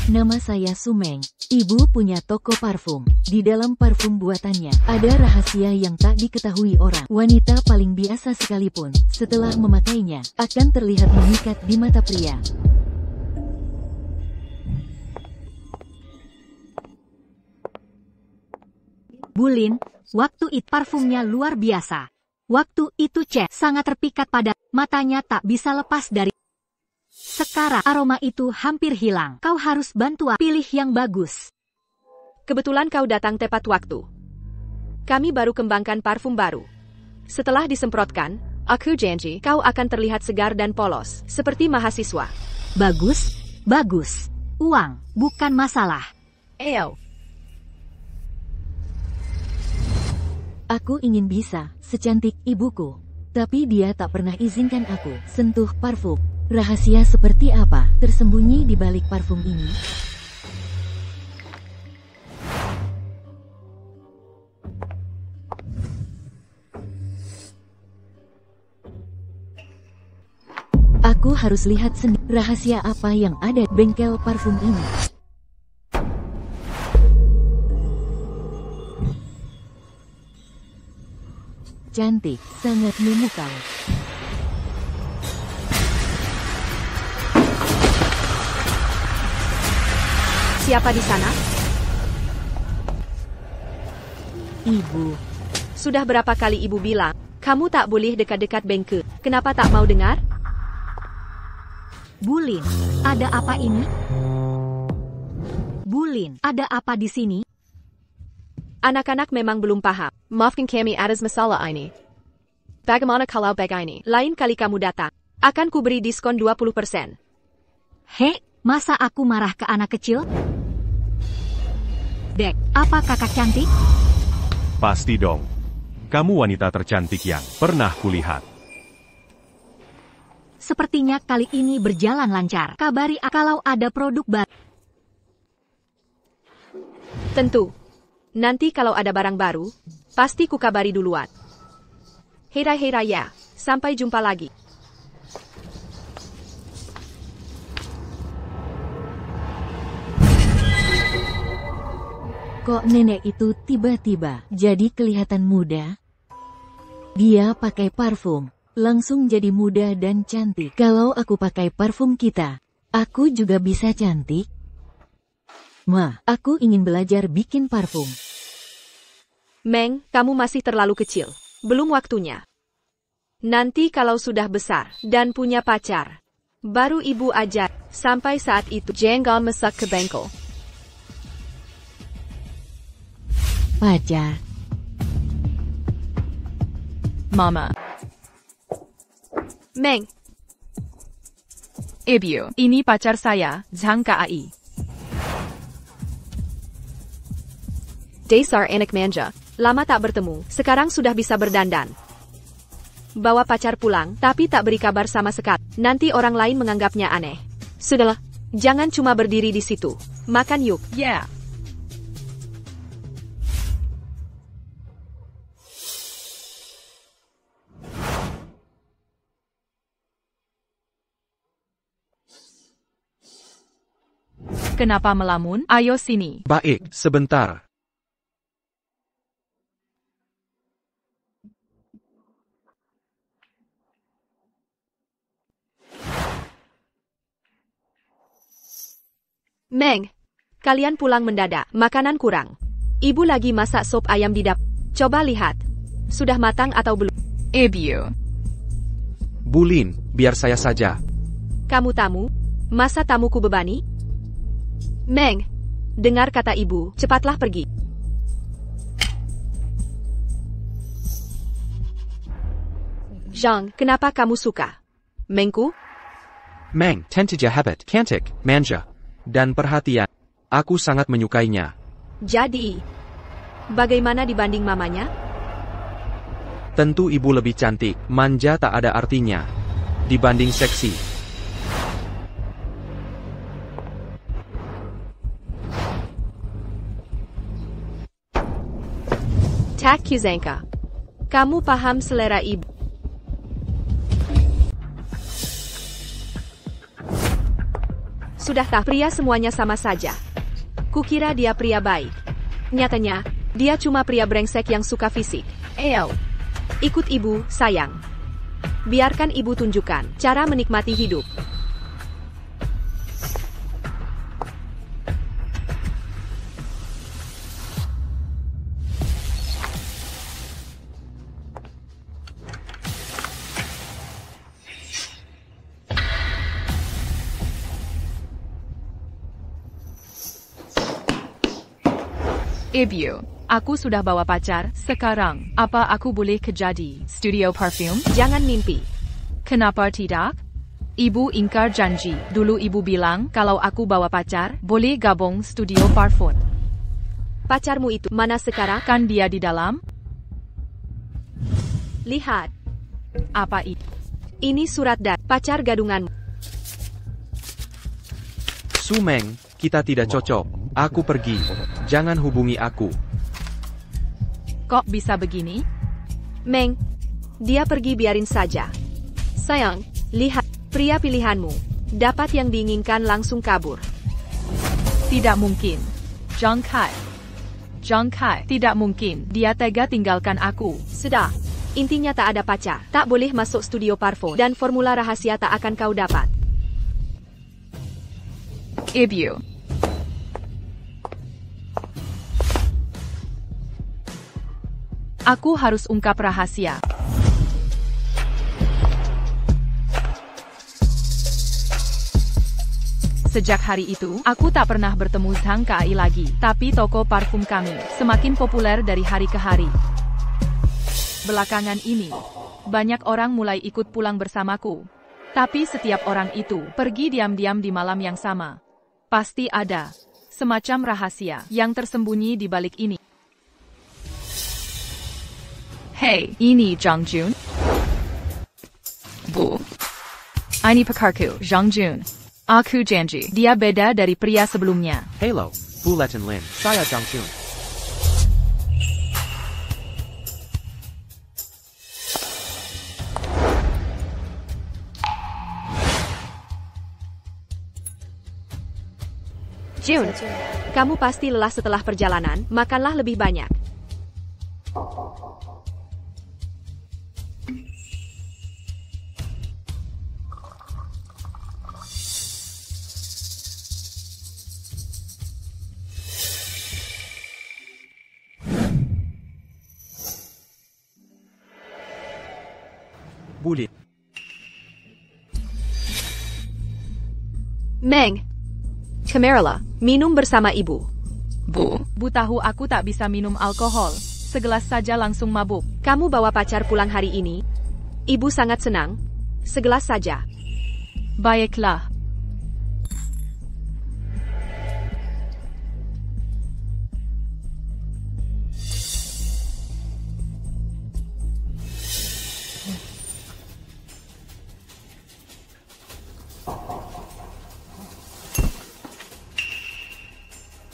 Nama saya Sumeng. Ibu punya toko parfum. Di dalam parfum buatannya, ada rahasia yang tak diketahui orang. Wanita paling biasa sekalipun, setelah memakainya, akan terlihat memikat di mata pria. Bulin, waktu itu parfumnya luar biasa. Waktu itu Cek sangat terpikat pada matanya, tak bisa lepas dari. Sekarang aroma itu hampir hilang. Kau harus bantu pilih yang bagus. Kebetulan kau datang tepat waktu. Kami baru kembangkan parfum baru. Setelah disemprotkan, aku janji kau akan terlihat segar dan polos, seperti mahasiswa. Bagus, bagus. Uang, bukan masalah. Eyo. Aku ingin bisa secantik ibuku. Tapi dia tak pernah izinkan aku sentuh parfum. Rahasia seperti apa tersembunyi di balik parfum ini? Aku harus lihat sendiri rahasia apa yang ada di bengkel parfum ini. Cantik, sangat memukau. Siapa di sana? Ibu. Sudah berapa kali ibu bilang, kamu tak boleh dekat-dekat bengkel. Kenapa tak mau dengar? Bulin, ada apa ini? Bulin, ada apa di sini? Anak-anak memang belum paham. Maafkan kami atas masalah ini. Bagaimana kalau begini? Lain kali kamu datang, akan kuberi diskon 20%. Hei, masa aku marah ke anak kecil? Dek, apa kakak cantik? Pasti dong. Kamu wanita tercantik yang pernah kulihat. Sepertinya kali ini berjalan lancar. Kabari kalau ada produk baru. Tentu. Nanti kalau ada barang baru, pasti ku kabari duluan. Hera ya, sampai jumpa lagi. Kok nenek itu tiba-tiba jadi kelihatan muda? Dia pakai parfum, langsung jadi muda dan cantik. Kalau aku pakai parfum kita, aku juga bisa cantik. Ma, aku ingin belajar bikin parfum. Meng, kamu masih terlalu kecil. Belum waktunya. Nanti kalau sudah besar dan punya pacar, baru ibu ajar. Sampai saat itu, jangan masak ke bengkel. Pacar. Mama. Meng. Ibu, ini pacar saya, Zhang Kai. Dasar anak manja. Lama tak bertemu, sekarang sudah bisa berdandan. Bawa pacar pulang, tapi tak beri kabar sama sekali. Nanti orang lain menganggapnya aneh. Sudahlah, jangan cuma berdiri di situ. Makan yuk. Yeah. Kenapa melamun? Ayo sini. Baik, sebentar. Meng, kalian pulang mendadak, makanan kurang. Ibu lagi masak sop ayam di dapur. Coba lihat, sudah matang atau belum? Ibu. Bulin, biar saya saja. Kamu tamu? Masa tamuku bebani? Meng, dengar kata ibu, cepatlah pergi. Zhang, kenapa kamu suka Mengku? Meng, tentaja habit, cantik, manja, dan perhatian. Aku sangat menyukainya. Jadi, bagaimana dibanding mamanya? Tentu ibu lebih cantik, manja tak ada artinya. Dibanding seksi. Tak Kuzanka. Kamu paham selera ibu. Sudah tahu, pria semuanya sama saja. Kukira dia pria baik. Nyatanya, dia cuma pria brengsek yang suka fisik. Ikut ibu, sayang. Biarkan ibu tunjukkan cara menikmati hidup. Ibu, aku sudah bawa pacar. Sekarang, apa aku boleh kerja di studio parfum? Jangan mimpi. Kenapa tidak? Ibu ingkar janji. Dulu ibu bilang kalau aku bawa pacar, boleh gabung studio parfum. Pacarmu itu mana sekarang? Kan dia di dalam? Lihat. Apa itu? Ini surat dari pacar gadunganmu. Su Meng, kita tidak cocok. Aku pergi. Jangan hubungi aku. Kok bisa begini? Meng, dia pergi, biarin saja. Sayang, lihat, pria pilihanmu. Dapat yang diinginkan langsung kabur. Tidak mungkin. Zhang Kai. Zhang Kai, tidak mungkin. Dia tega tinggalkan aku. Sudah. Intinya tak ada pacar. Tak boleh masuk studio parfum. Dan formula rahasia tak akan kau dapat. Ibu. Aku harus ungkap rahasia. Sejak hari itu, aku tak pernah bertemu Zhang Kai lagi. Tapi toko parfum kami semakin populer dari hari ke hari. Belakangan ini, banyak orang mulai ikut pulang bersamaku. Tapi setiap orang itu pergi diam-diam di malam yang sama. Pasti ada semacam rahasia yang tersembunyi di balik ini. Hey, ini Zhang Jun? Bu. Ini pacarku, Zhang Jun. Aku janji, dia beda dari pria sebelumnya. Hello, Bu Letten Lin. Saya Zhang Jun. Jun, kamu pasti lelah setelah perjalanan, makanlah lebih banyak. Bulin. Meng, Camarilla, minum bersama ibu. Bu tahu aku tak bisa minum alkohol. Segelas saja langsung mabuk. Kamu bawa pacar pulang hari ini? Ibu sangat senang. Segelas saja. Baiklah.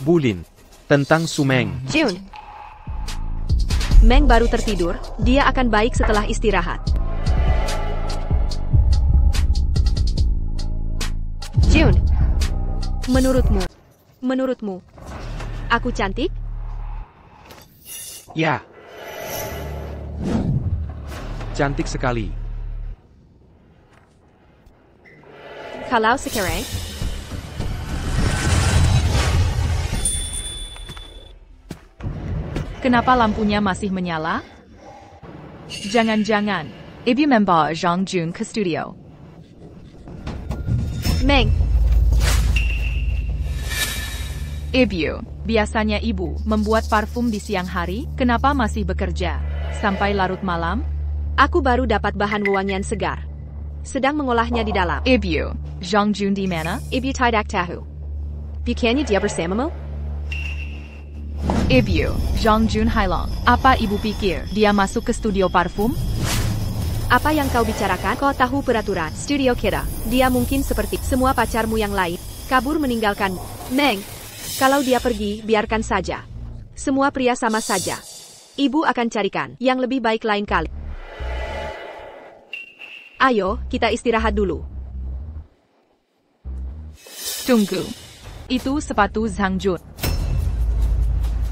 Bulin. Tentang Su Meng. Jun. Meng baru tertidur, dia akan baik setelah istirahat. Jun. Menurutmu, aku cantik? Ya. Cantik sekali. Kalau sekarang, Kenapa lampunya masih menyala? Jangan-jangan, ibu membawa Zhang Jun ke studio. Meng, Ibu, biasanya ibu membuat parfum di siang hari, kenapa masih bekerja sampai larut malam? aku baru dapat bahan wewangian segar. Sedang mengolahnya di dalam. Ibu, Zhang Jun di mana? Ibu tidak tahu. Bukannya dia bersamamu? Ibu, Zhang Jun hilang. Apa ibu pikir dia masuk ke studio parfum? Apa yang kau bicarakan? Kau tahu peraturan studio kita. Dia mungkin seperti semua pacarmu yang lain, kabur meninggalkanmu. Meng, kalau dia pergi, biarkan saja. Semua pria sama saja. Ibu akan carikan yang lebih baik lain kali. Ayo, kita istirahat dulu. Tunggu. Itu sepatu Zhang Jun.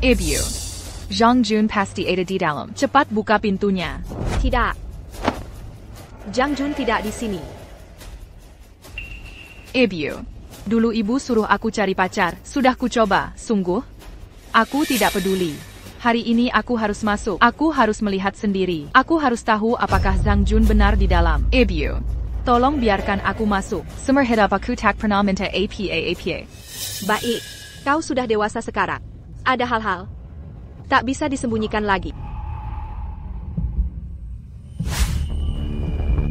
Ibu. Zhang Jun pasti ada di dalam. Cepat buka pintunya. Tidak. Zhang Jun tidak di sini. Ibu. Dulu ibu suruh aku cari pacar. Sudah ku coba, sungguh. Aku tidak peduli. Hari ini aku harus masuk. Aku harus melihat sendiri. Aku harus tahu apakah Zhang Jun benar di dalam. Ibu. Tolong biarkan aku masuk. Semerhedap aku tak pernah minta apa. Baik. Kau sudah dewasa sekarang. Ada hal-hal tak bisa disembunyikan lagi.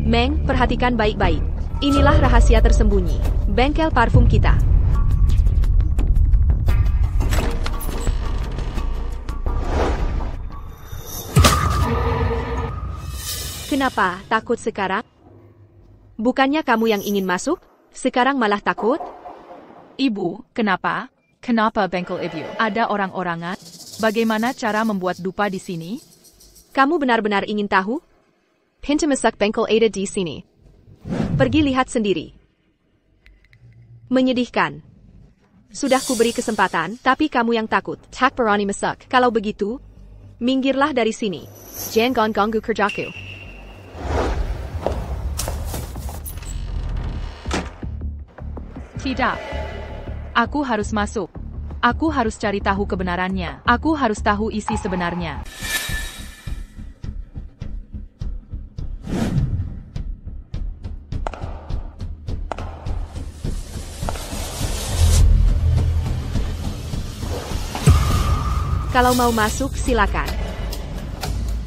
Meng, perhatikan baik-baik. Inilah rahasia tersembunyi. Bengkel parfum kita. Kenapa takut sekarang? Bukannya kamu yang ingin masuk? Sekarang malah takut? Ibu, kenapa? Kenapa bengkel ibu? Ada orang-orangan? Bagaimana cara membuat dupa di sini? Kamu benar-benar ingin tahu? Pintu masak bengkel ada di sini. Pergi lihat sendiri. Menyedihkan. Sudah kuberi kesempatan, tapi kamu yang takut. Tak berani masak. Kalau begitu, minggirlah dari sini. Jangan ganggu kerjaku. Tidak. Aku harus masuk. Aku harus cari tahu kebenarannya. Aku harus tahu isi sebenarnya. Kalau mau masuk, silakan.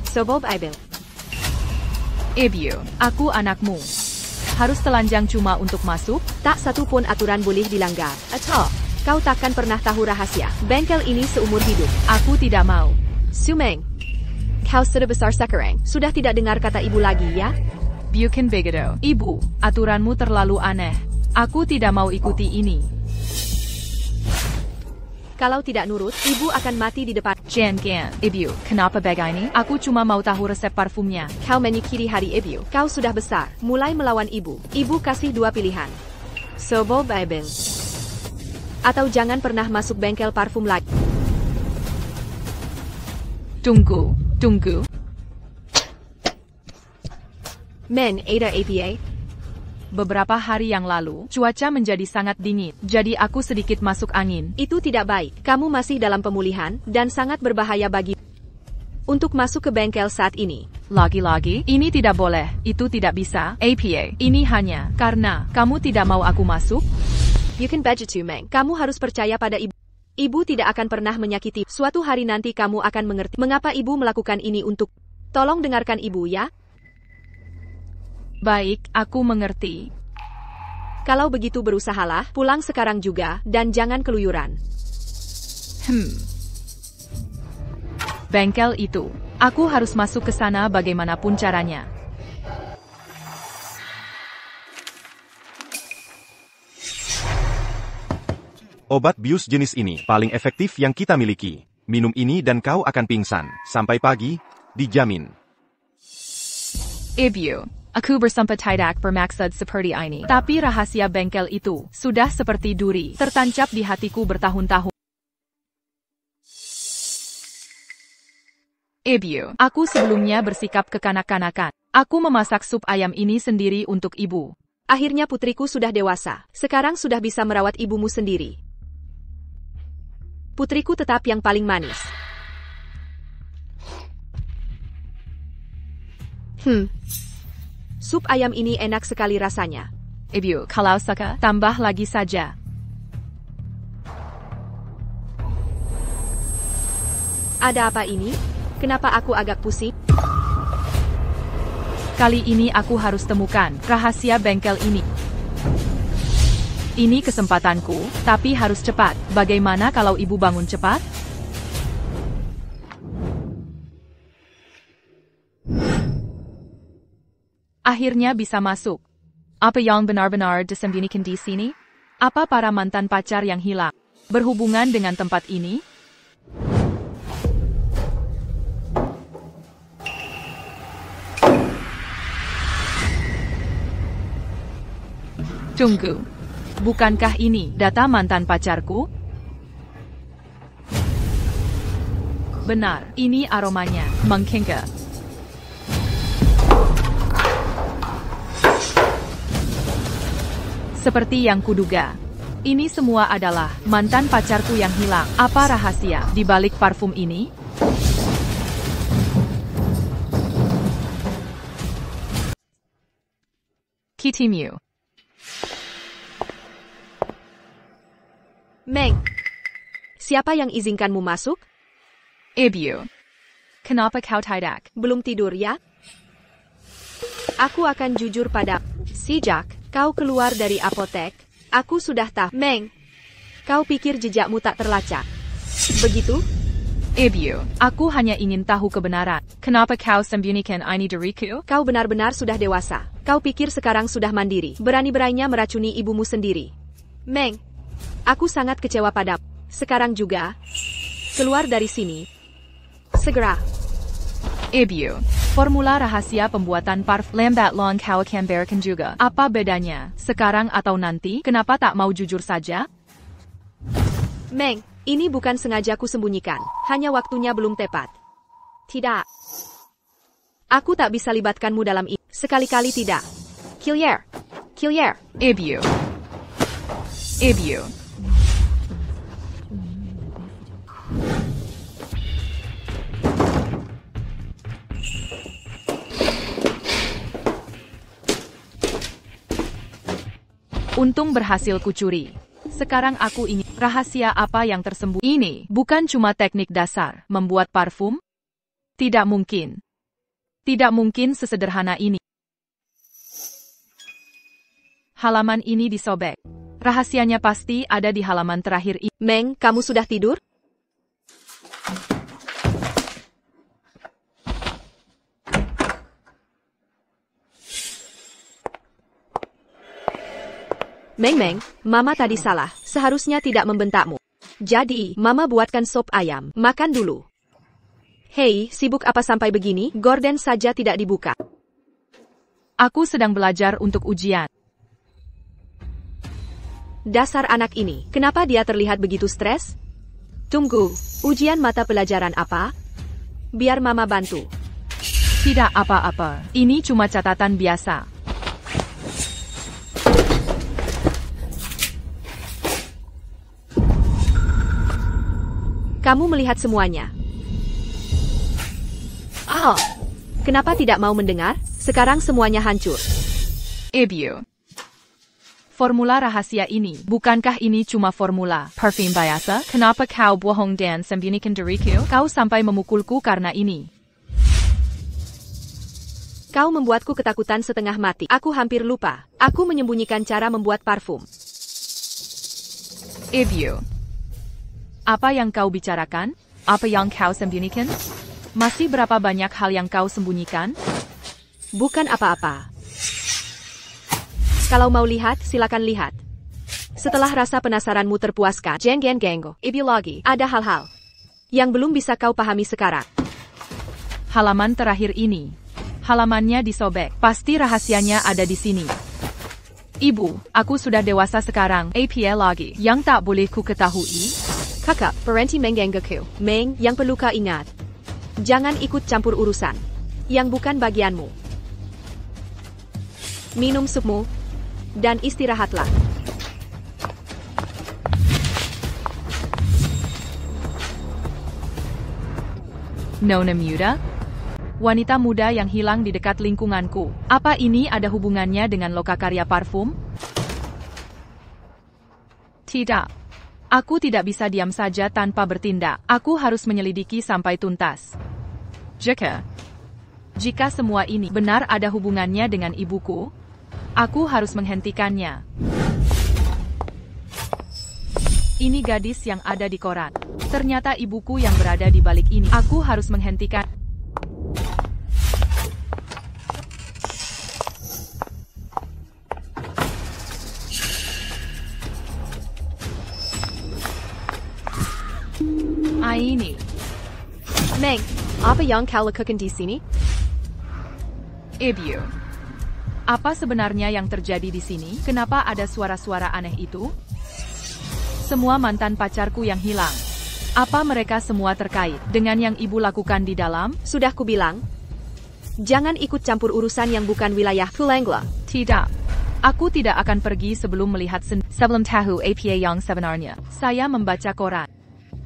Sobob Ibil. Ibu, aku anakmu. Harus telanjang cuma untuk masuk? Tak satu pun aturan boleh dilanggar. Atau, kau takkan pernah tahu rahasia bengkel ini seumur hidup. Aku tidak mau. Sumeng, kau sudah besar sekarang. Sudah tidak dengar kata ibu lagi, ya? Bukan begitu. Ibu, aturanmu terlalu aneh. Aku tidak mau ikuti ini. Kalau tidak nurut, ibu akan mati di depan. Jangan, ibu. Kenapa begini? Aku cuma mau tahu resep parfumnya. Kau menyikiri hari ibu. Kau sudah besar, mulai melawan ibu. Ibu kasih dua pilihan. Sobob Ibil. Atau jangan pernah masuk bengkel parfum lagi. Tunggu. Men, ada APA? Beberapa hari yang lalu, cuaca menjadi sangat dingin, jadi aku sedikit masuk angin. Itu tidak baik. Kamu masih dalam pemulihan, dan sangat berbahaya bagi untuk masuk ke bengkel saat ini. Lagi-lagi, ini tidak boleh, itu tidak bisa. APA, ini hanya karena kamu tidak mau aku masuk. You can budget to Meng. Kamu harus percaya pada ibu. Ibu tidak akan pernah menyakiti. Suatu hari nanti kamu akan mengerti mengapa ibu melakukan ini untuk. Tolong dengarkan ibu, ya. Baik, aku mengerti. Kalau begitu berusahalah, pulang sekarang juga, dan jangan keluyuran. Bengkel itu. Aku harus masuk ke sana bagaimanapun caranya. Obat bius jenis ini paling efektif yang kita miliki. Minum ini dan kau akan pingsan. Sampai pagi, dijamin. Ibu. Aku bersempat tidak bermaksud seperti ini. Tapi rahasia bengkel itu sudah seperti duri, tertancap di hatiku bertahun-tahun. Ibu, aku sebelumnya bersikap kekanak-kanakan. Aku memasak sup ayam ini sendiri untuk ibu. Akhirnya putriku sudah dewasa. Sekarang sudah bisa merawat ibumu sendiri. Putriku tetap yang paling manis. Sup ayam ini enak sekali rasanya. Ibu, kalau suka, tambah lagi saja. Ada apa ini? Kenapa aku agak pusing? Kali ini aku harus temukan rahasia bengkel ini. Ini kesempatanku, tapi harus cepat. Bagaimana kalau ibu bangun cepat? Akhirnya bisa masuk. Apa yang benar-benar disembunyikan di sini? Apa para mantan pacar yang hilang berhubungan dengan tempat ini? Tunggu. Bukankah ini data mantan pacarku? Benar, ini aromanya, mengkingga. Seperti yang kuduga. Ini semua adalah mantan pacarku yang hilang. Apa rahasia di balik parfum ini? Kitty Meng, siapa yang izinkanmu masuk? Ibu. Kenapa kau tidak? Belum tidur ya? Aku akan jujur pada sejak kau keluar dari apotek, aku sudah tahu. Meng, kau pikir jejakmu tak terlacak? Begitu? Ibu, aku hanya ingin tahu kebenaran. Kenapa kau sembunyikan ini dariku? Kau benar-benar sudah dewasa. Kau pikir sekarang sudah mandiri. Berani-beraninya meracuni ibumu sendiri. Meng, aku sangat kecewa padamu. Sekarang juga, keluar dari sini. Segera. Ibu, formula rahasia pembuatan parfum lambat laun kau akan berikan juga. Apa bedanya, sekarang atau nanti? Kenapa tak mau jujur saja? Meng, ini bukan sengaja ku sembunyikan. Hanya waktunya belum tepat. Tidak. Aku tak bisa libatkanmu dalam ini. Sekali-kali tidak. Killier. Killier. Ibu. Ibu. Untung berhasil kucuri. Sekarang aku ingin rahasia apa yang tersembunyi. Ini bukan cuma teknik dasar membuat parfum. Tidak mungkin. Tidak mungkin sesederhana ini. Halaman ini disobek. Rahasianya pasti ada di halaman terakhir ini. Meng, kamu sudah tidur? Meng, Mama tadi salah. Seharusnya tidak membentakmu. Jadi, Mama buatkan sop ayam. Makan dulu. Hei, sibuk apa sampai begini? Gorden saja tidak dibuka. Aku sedang belajar untuk ujian. Dasar anak ini, kenapa dia terlihat begitu stres? Tunggu, ujian mata pelajaran apa? Biar Mama bantu. Tidak apa-apa, ini cuma catatan biasa. Kamu melihat semuanya. Oh, kenapa tidak mau mendengar? Sekarang semuanya hancur. Ibu. Formula rahasia ini, bukankah ini cuma formula parfum biasa? Kenapa kau bohong dan sembunyikan dariku? Kau sampai memukulku karena ini. Kau membuatku ketakutan setengah mati. Aku hampir lupa. Aku menyembunyikan cara membuat parfum. Ibu. Apa yang kau bicarakan? Apa yang kau sembunyikan? Masih berapa banyak hal yang kau sembunyikan? Bukan apa-apa. Kalau mau lihat, silakan lihat. Setelah rasa penasaranmu terpuaskan, jeng-jeng genggo, ideologi, ada hal-hal yang belum bisa kau pahami sekarang. Halaman terakhir ini. Halamannya disobek. Pasti rahasianya ada di sini. Ibu, aku sudah dewasa sekarang. Apa lagi yang tak boleh ku ketahui? Kakak, berhenti menggangguku. Meng, yang perlu kau ingat. Jangan ikut campur urusan yang bukan bagianmu. Minum supmu, dan istirahatlah. Nona muda? Wanita muda yang hilang di dekat lingkunganku. Apa ini ada hubungannya dengan lokakarya parfum? Tidak. Aku tidak bisa diam saja tanpa bertindak. Aku harus menyelidiki sampai tuntas. Jika semua ini benar ada hubungannya dengan ibuku, aku harus menghentikannya. Ini gadis yang ada di koran. Ternyata ibuku yang berada di balik ini. Aku harus menghentikan. Ini. Meng, apa yang kau lakukan di sini? Ibu. Apa sebenarnya yang terjadi di sini? Kenapa ada suara-suara aneh itu? Semua mantan pacarku yang hilang. Apa mereka semua terkait dengan yang ibu lakukan di dalam? Sudah kubilang, jangan ikut campur urusan yang bukan wilayah Pulangla. Tidak. Aku tidak akan pergi sebelum melihat sebelum tahu apa yang sebenarnya. Saya membaca koran.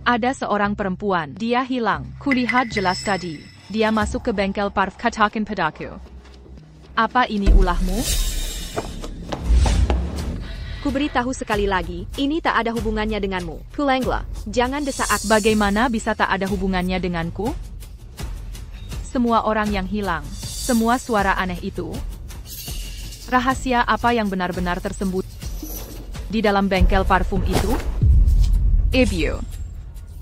Ada seorang perempuan. Dia hilang. Kulihat jelas tadi. Dia masuk ke bengkel parf. Katakan padaku. Apa ini ulahmu? Kuberitahu sekali lagi, ini tak ada hubungannya denganmu. Pulangla, jangan desak aku. Bagaimana bisa tak ada hubungannya denganku? Semua orang yang hilang. Semua suara aneh itu. Rahasia apa yang benar-benar tersembunyi di dalam bengkel parfum itu? Ebio,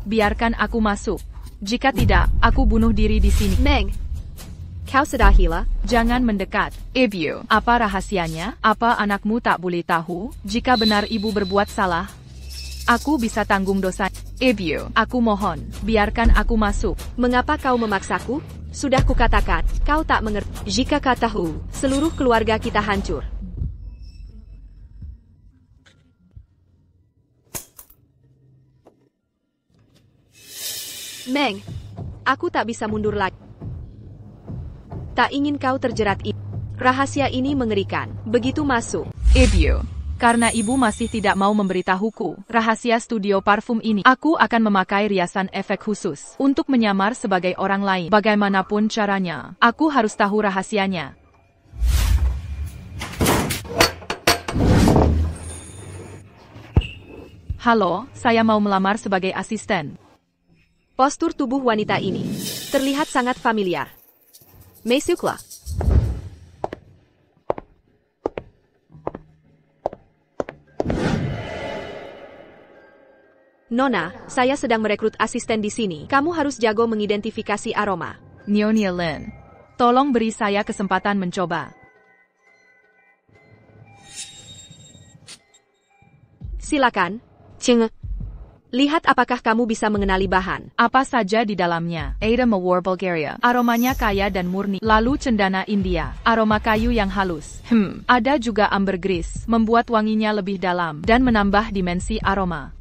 biarkan aku masuk. Jika tidak, aku bunuh diri di sini. Meng, kau sudah hilang? Jangan mendekat. Ebio, apa rahasianya? Apa anakmu tak boleh tahu? Jika benar ibu berbuat salah, aku bisa tanggung dosa. Ebio, aku mohon, biarkan aku masuk. Mengapa kau memaksaku? Sudah kukatakan, kau tak mengerti. Jika kau tahu, seluruh keluarga kita hancur. Meng, aku tak bisa mundur lagi. Tak ingin kau terjerat ini. Rahasia ini mengerikan. Begitu masuk. Ebio, karena ibu masih tidak mau memberitahuku rahasia studio parfum ini, aku akan memakai riasan efek khusus untuk menyamar sebagai orang lain. Bagaimanapun caranya, aku harus tahu rahasianya. Halo, saya mau melamar sebagai asisten. Postur tubuh wanita ini terlihat sangat familiar. Masuklah. Nona, saya sedang merekrut asisten di sini. Kamu harus jago mengidentifikasi aroma. Nyonya Lin, tolong beri saya kesempatan mencoba. Silakan, Cheng. Lihat apakah kamu bisa mengenali bahan. Apa saja di dalamnya? Ada Mawar Bulgaria. Aromanya kaya dan murni. Lalu cendana India. Aroma kayu yang halus. Ada juga ambergris. Membuat wanginya lebih dalam dan menambah dimensi aroma.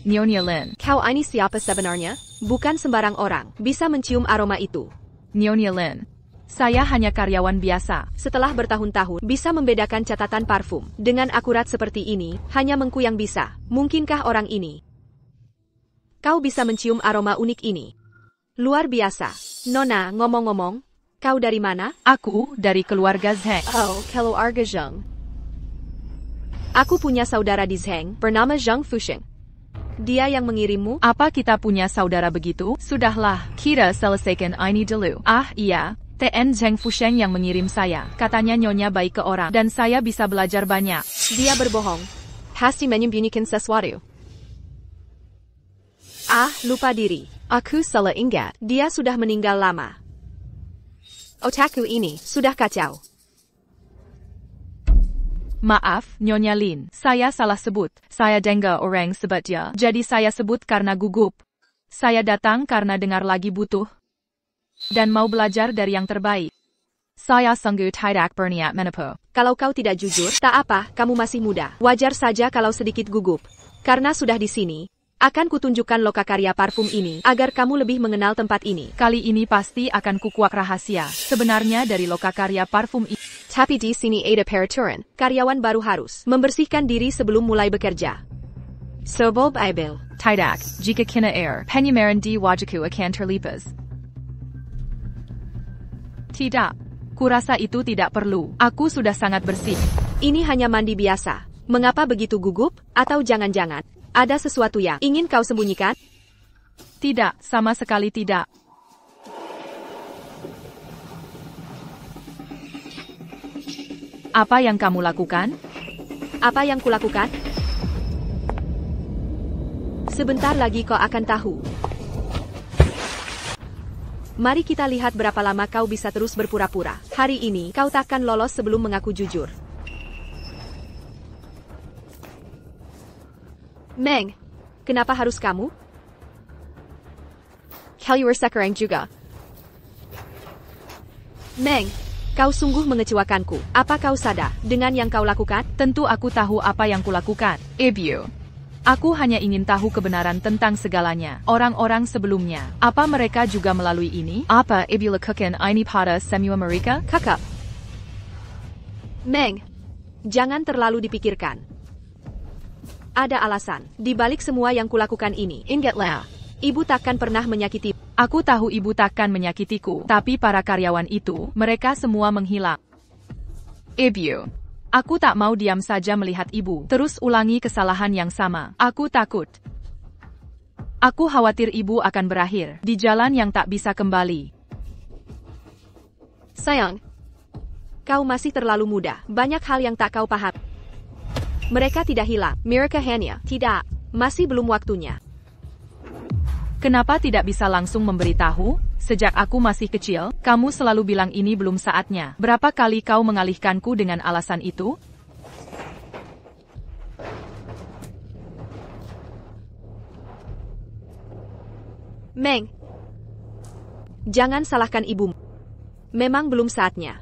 Nyonya Lin. Kau ini siapa sebenarnya? Bukan sembarang orang bisa mencium aroma itu. Nyonya Lin. Saya hanya karyawan biasa. Setelah bertahun-tahun, bisa membedakan catatan parfum. Dengan akurat seperti ini, hanya Mengku yang bisa. Mungkinkah orang ini? Kau bisa mencium aroma unik ini. Luar biasa. Nona, ngomong-ngomong, kau dari mana? Aku dari keluarga Zheng. Oh, keluarga Zheng. Aku punya saudara di Zheng, bernama Zheng Fusheng. Dia yang mengirimmu? Apa kita punya saudara begitu? Sudahlah, kita selesaikan ini dulu. Ah, iya. TN Zheng Fusheng yang mengirim saya. Katanya nyonya baik ke orang, dan saya bisa belajar banyak. Dia berbohong. Pasti menyembunyikan sesuatu. Ah, lupa diri. Aku salah ingat. Dia sudah meninggal lama. Otakku ini sudah kacau. Maaf, Nyonya Lin. Saya salah sebut. Saya dengar orang sebut dia. Jadi saya sebut karena gugup. Saya datang karena dengar lagi butuh. Dan mau belajar dari yang terbaik. Saya sungguh tidak berniat menipu. Kalau kau tidak jujur, tak apa, kamu masih muda. Wajar saja kalau sedikit gugup. Karena sudah di sini, akan kutunjukkan lokakarya parfum ini, agar kamu lebih mengenal tempat ini. Kali ini pasti akan kukuak rahasia sebenarnya dari lokakarya parfum ini. Tapi di sini ada peraturan, karyawan baru harus membersihkan diri sebelum mulai bekerja. Sobob Aibel. Tidak, jika kena air, penyamaran di wajahku akan terlipas. Tidak. Kurasa itu tidak perlu. Aku sudah sangat bersih. Ini hanya mandi biasa. Mengapa begitu gugup? Atau jangan-jangan ada sesuatu yang ingin kau sembunyikan? Tidak, sama sekali tidak. Apa yang kamu lakukan? Apa yang kulakukan? Sebentar lagi kau akan tahu. Mari kita lihat berapa lama kau bisa terus berpura-pura. Hari ini, kau takkan lolos sebelum mengaku jujur. Meng, kenapa harus kamu? Kalian sekarang juga. Meng, kau sungguh mengecewakanku. Apa kau sadar dengan yang kau lakukan? Tentu aku tahu apa yang kulakukan, Ibu. Aku hanya ingin tahu kebenaran tentang segalanya. Orang-orang sebelumnya, apa mereka juga melalui ini? Apa Ibu lakukan ini pada semua mereka? Kakak. Meng, jangan terlalu dipikirkan. Ada alasan di balik semua yang kulakukan ini. Ingatlah, ibu takkan pernah menyakiti. Aku tahu ibu takkan menyakitiku, tapi para karyawan itu, mereka semua menghilang. Ibu, aku tak mau diam saja melihat ibu terus ulangi kesalahan yang sama. Aku takut. Aku khawatir ibu akan berakhir di jalan yang tak bisa kembali. Sayang, kau masih terlalu muda. Banyak hal yang tak kau paham. Mereka tidak hilang. Mereka hanya tidak. Masih belum waktunya. Kenapa tidak bisa langsung memberitahu? Sejak aku masih kecil, kamu selalu bilang ini belum saatnya. Berapa kali kau mengalihkanku dengan alasan itu? Meng, jangan salahkan ibumu. Memang belum saatnya.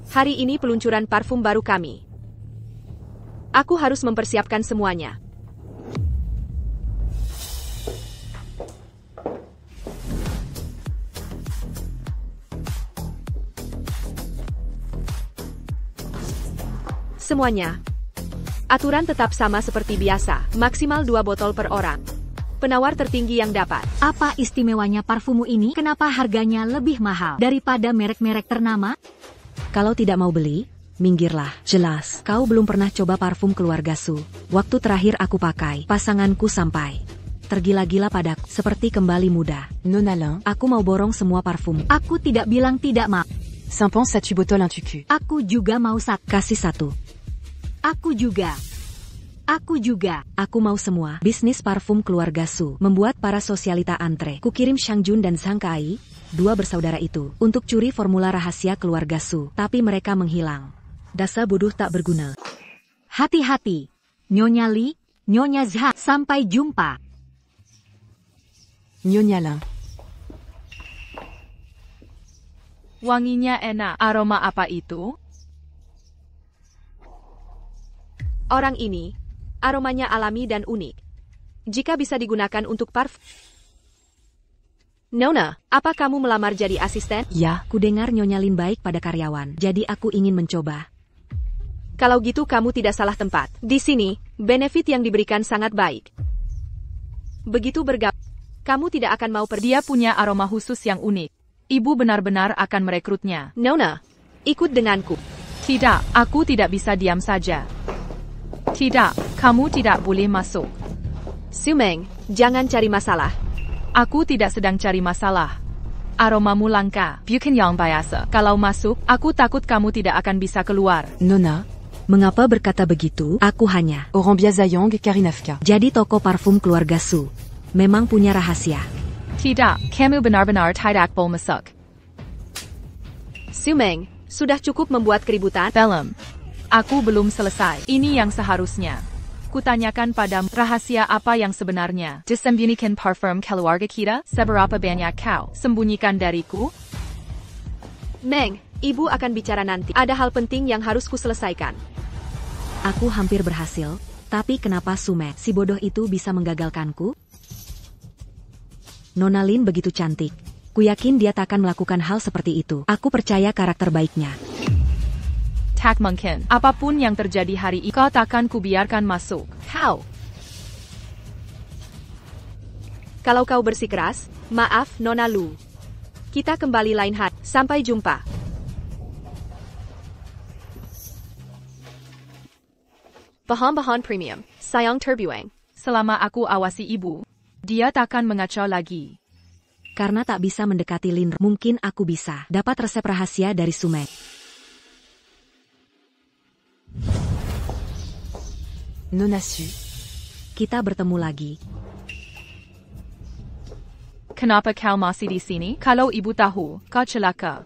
Hari ini peluncuran parfum baru kami. Aku harus mempersiapkan semuanya. Semuanya. Aturan tetap sama seperti biasa, maksimal 2 botol per orang. Penawar tertinggi yang dapat. Apa istimewanya parfummu ini? Kenapa harganya lebih mahal daripada merek-merek ternama? Kalau tidak mau beli, minggirlah. Jelas, kau belum pernah coba parfum keluarga Su. Waktu terakhir aku pakai, pasanganku sampai tergila-gila padaku, seperti kembali muda. Non Alain, aku mau borong semua parfum. Aku tidak bilang tidak mau. Simplement satu botol un tuku. Aku juga mau satu. Kasih satu. Aku juga. Aku juga. Aku mau semua. Bisnis parfum keluarga Su membuat para sosialita antre. Kukirim Shang Jun dan Zhang Kai, 2 bersaudara itu, untuk curi formula rahasia keluarga Su. Tapi mereka menghilang. Dasar bodoh tak berguna. Hati-hati. Nyonya Li, Nyonya Zha. Sampai jumpa. Nyonya Lin. Wanginya enak. Aroma apa itu? Orang ini, aromanya alami dan unik. Jika bisa digunakan untuk parfum. Nona, apa kamu melamar jadi asisten? Ya, ku dengar Nyonya Lin baik pada karyawan, jadi aku ingin mencoba. Kalau gitu kamu tidak salah tempat. Di sini, benefit yang diberikan sangat baik. Begitu bergabung, kamu tidak akan mau pergi. Dia punya aroma khusus yang unik. Ibu benar-benar akan merekrutnya. Nona, ikut denganku. Tidak, aku tidak bisa diam saja. Tidak, kamu tidak boleh masuk. Su Meng, jangan cari masalah. Aku tidak sedang cari masalah. Aromamu langka, bukan yang biasa. Kalau masuk, aku takut kamu tidak akan bisa keluar. Nona, mengapa berkata begitu? Aku hanya orang biasa Karinavka. Jadi toko parfum keluarga Su memang punya rahasia. Tidak, kamu benar-benar tidak boleh masuk. Su Meng, sudah cukup membuat keributan? Belum. Aku belum selesai. Ini yang seharusnya. Kutanyakan padamu, rahasia apa yang sebenarnya? Disembunyikan parfum keluarga kita? Seberapa banyak kau sembunyikan dariku? Meng, ibu akan bicara nanti. Ada hal penting yang harus kuselesaikan. Aku hampir berhasil, tapi kenapa Sume, si bodoh itu bisa menggagalkanku? Nona Lin begitu cantik. Ku yakin dia takkan melakukan hal seperti itu. Aku percaya karakter baiknya. Tak mungkin. Apapun yang terjadi hari ini, kau takkan kubiarkan masuk. Kau. Kalau kau bersikeras, maaf Nona Lu. Kita kembali lain hari. Sampai jumpa. Bahan-bahan premium, Sayang Terbuang. Selama aku awasi ibu, dia takkan mengacau lagi. Karena tak bisa mendekati Lin, mungkin aku bisa dapat resep rahasia dari Sume. Nona Su, kita bertemu lagi. Kenapa kau masih di sini? Kalau ibu tahu, kau celaka.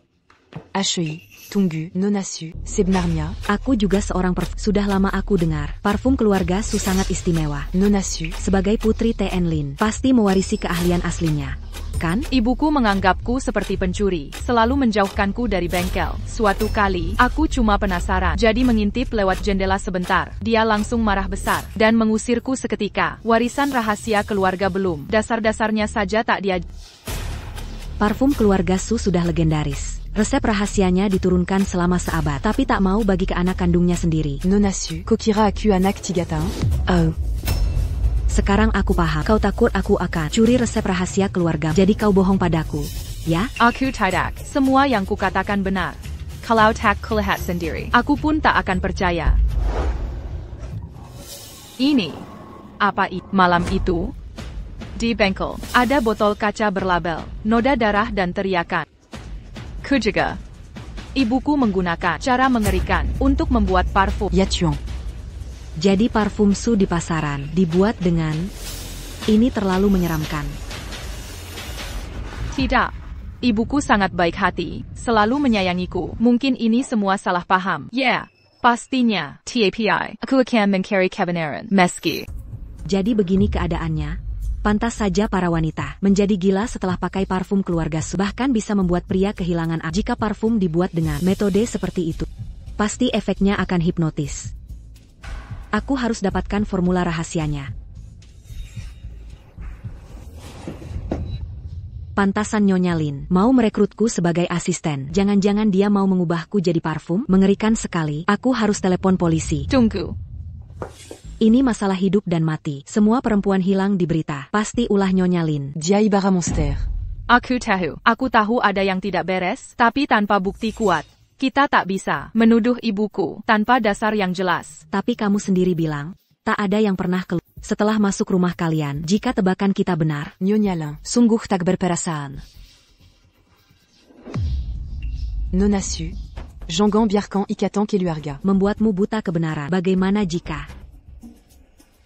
HEI, Tunggu, Nona Su, Sebenarnya. Aku juga seorang Sudah lama aku dengar, parfum keluarga Su sangat istimewa. Nona Su, Sebagai putri TN Lin, pasti mewarisi keahlian aslinya. Kan? Ibuku menganggapku seperti pencuri, selalu menjauhkanku dari bengkel. Suatu kali, aku cuma penasaran, jadi mengintip lewat jendela sebentar. Dia langsung marah besar, dan mengusirku seketika. Warisan rahasia keluarga belum, dasar-dasarnya saja tak dia. Parfum keluarga Su sudah legendaris. Resep rahasianya diturunkan selama seabad, tapi tak mau bagi ke anak kandungnya sendiri. Nona Su, Kokira aku anak Tigata. Oh. Sekarang aku paham, kau takut aku akan curi resep rahasia keluarga, jadi kau bohong padaku, ya? Aku tidak, semua yang kukatakan benar. Kalau tak kulihat sendiri, aku pun tak akan percaya. Ini, apa itu? Malam itu, di bengkel, ada botol kaca berlabel, noda darah dan teriakan. Ku juga. Ibuku menggunakan cara mengerikan untuk membuat parfum. Yatuan. Jadi parfum Su di pasaran dibuat dengan ini terlalu menyeramkan. Tidak. Ibuku sangat baik hati, selalu menyayangiku. Mungkin ini semua salah paham. Yeah, pastinya. TAPI, aku akan mencari kebenaran. Meski. Jadi begini keadaannya. Pantas saja para wanita menjadi gila setelah pakai parfum keluarga Su. Bahkan bisa membuat pria kehilangan akal. Jika parfum dibuat dengan metode seperti itu, pasti efeknya akan hipnotis. Aku harus dapatkan formula rahasianya. Pantasan Nyonya Lin mau merekrutku sebagai asisten. Jangan-jangan dia mau mengubahku jadi parfum? Mengerikan sekali. Aku harus telepon polisi. Tunggu. Ini masalah hidup dan mati. Semua perempuan hilang di berita. Pasti ulah Nyonya Lin. Jaibara Monster. Aku tahu ada yang tidak beres, tapi tanpa bukti kuat. Kita tak bisa menuduh ibuku tanpa dasar yang jelas. Tapi kamu sendiri bilang, tak ada yang pernah keluar setelah masuk rumah kalian. Jika tebakan kita benar, Nyonya Lin, sungguh tak berperasaan. Nona Su, Jongan Biarkan Ikatan Keluarga. Membuatmu buta kebenaran. Bagaimana jika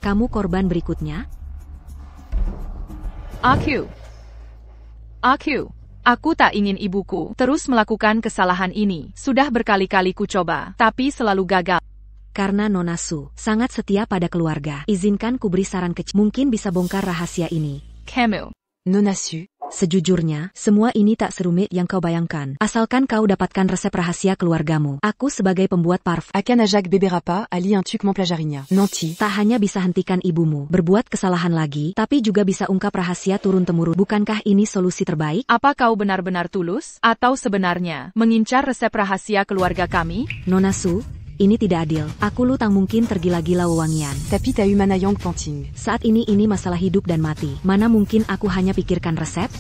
kamu korban berikutnya? Aku tak ingin ibuku terus melakukan kesalahan ini. Sudah berkali-kali ku coba, tapi selalu gagal. Karena Nona Su sangat setia pada keluarga. Izinkan ku beri saran kecil. Mungkin bisa bongkar rahasia ini. Kamu. Nona Su. Sejujurnya, semua ini tak serumit yang kau bayangkan. Asalkan kau dapatkan resep rahasia keluargamu. Aku sebagai pembuat parfum Akan ajak beberapa ali un truc mempelajarinya. Nanti. tak hanya bisa hentikan ibumu berbuat kesalahan lagi, tapi juga bisa ungkap rahasia turun-temurun. Bukankah ini solusi terbaik? Apa kau benar-benar tulus? Atau sebenarnya mengincar resep rahasia keluarga kami? Nona Su, ini tidak adil. Aku lu tak mungkin tergila-gila wewangian. Tapi tak Manayong Panting. Saat ini masalah hidup dan mati. Mana mungkin aku hanya pikirkan resep?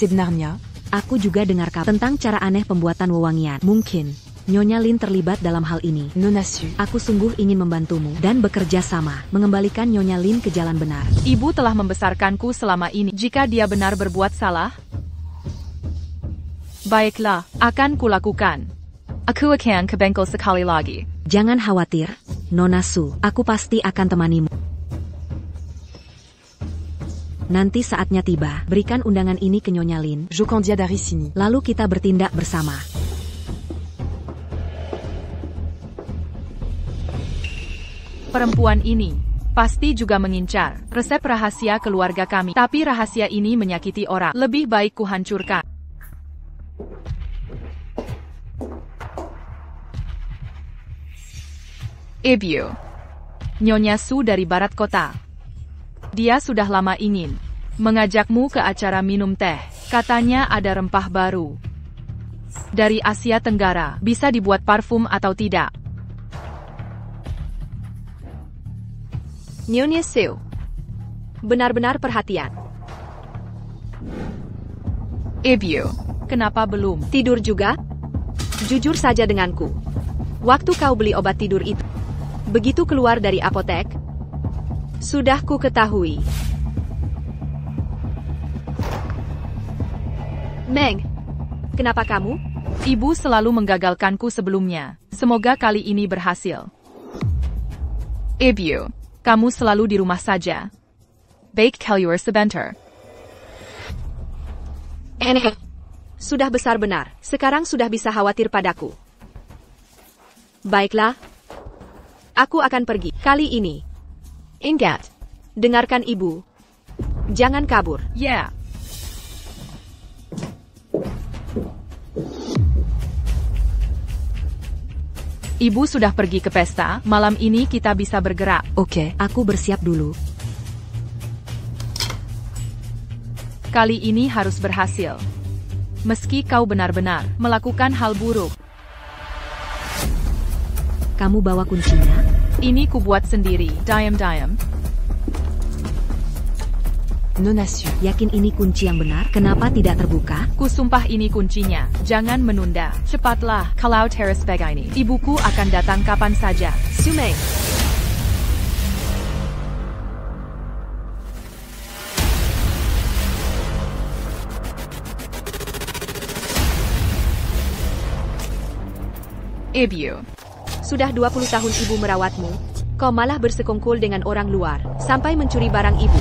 Sebenarnya, aku juga dengar kabar tentang cara aneh pembuatan wewangian. Mungkin Nyonya Lin terlibat dalam hal ini. Nona Su. Aku sungguh ingin membantumu dan bekerja sama mengembalikan Nyonya Lin ke jalan benar. Ibu telah membesarkanku selama ini. Jika dia benar berbuat salah, baiklah, akan kulakukan. Aku akan ke bengkel sekali lagi. Jangan khawatir, Nona Su, aku pasti akan temanimu. Nanti saatnya tiba, berikan undangan ini ke Nyonya Lin. Jokandia dari sini. Lalu kita bertindak bersama. Perempuan ini pasti juga mengincar resep rahasia keluarga kami. Tapi rahasia ini menyakiti orang. Lebih baik kuhancurkan. Ibu, Nyonya Su dari barat kota. Dia sudah lama ingin mengajakmu ke acara minum teh. Katanya ada rempah baru dari Asia Tenggara. Bisa dibuat parfum atau tidak? Nyonya Su, benar-benar perhatian. Ibu, kenapa belum Tidur juga? Jujur saja denganku. Waktu kau beli obat tidur itu, begitu keluar dari apotek, sudah ku ketahui. Meng, kenapa kamu? Ibu selalu menggagalkanku sebelumnya. Semoga kali ini berhasil. Ibu, kamu selalu di rumah saja. Baik keluar sebentar. sudah besar benar. Sekarang sudah bisa khawatir padaku. Baiklah. Aku akan pergi. Kali ini. Ingat. Dengarkan ibu. Jangan kabur. Yeah. Ibu sudah pergi ke pesta, malam ini kita bisa bergerak. Oke, aku bersiap dulu. Kali ini harus berhasil. Meski kau benar-benar melakukan hal buruk. Kamu bawa kuncinya? Ini kubuat sendiri, diam-diam. Non assu. Yakin ini kunci yang benar? Kenapa tidak terbuka? Kusumpah ini kuncinya. Jangan menunda. Cepatlah. Kalau teres begini, ibuku akan datang kapan saja. Sumeng. Ibu. Sudah 20 tahun ibu merawatmu. Kau malah bersekongkol dengan orang luar, sampai mencuri barang ibu.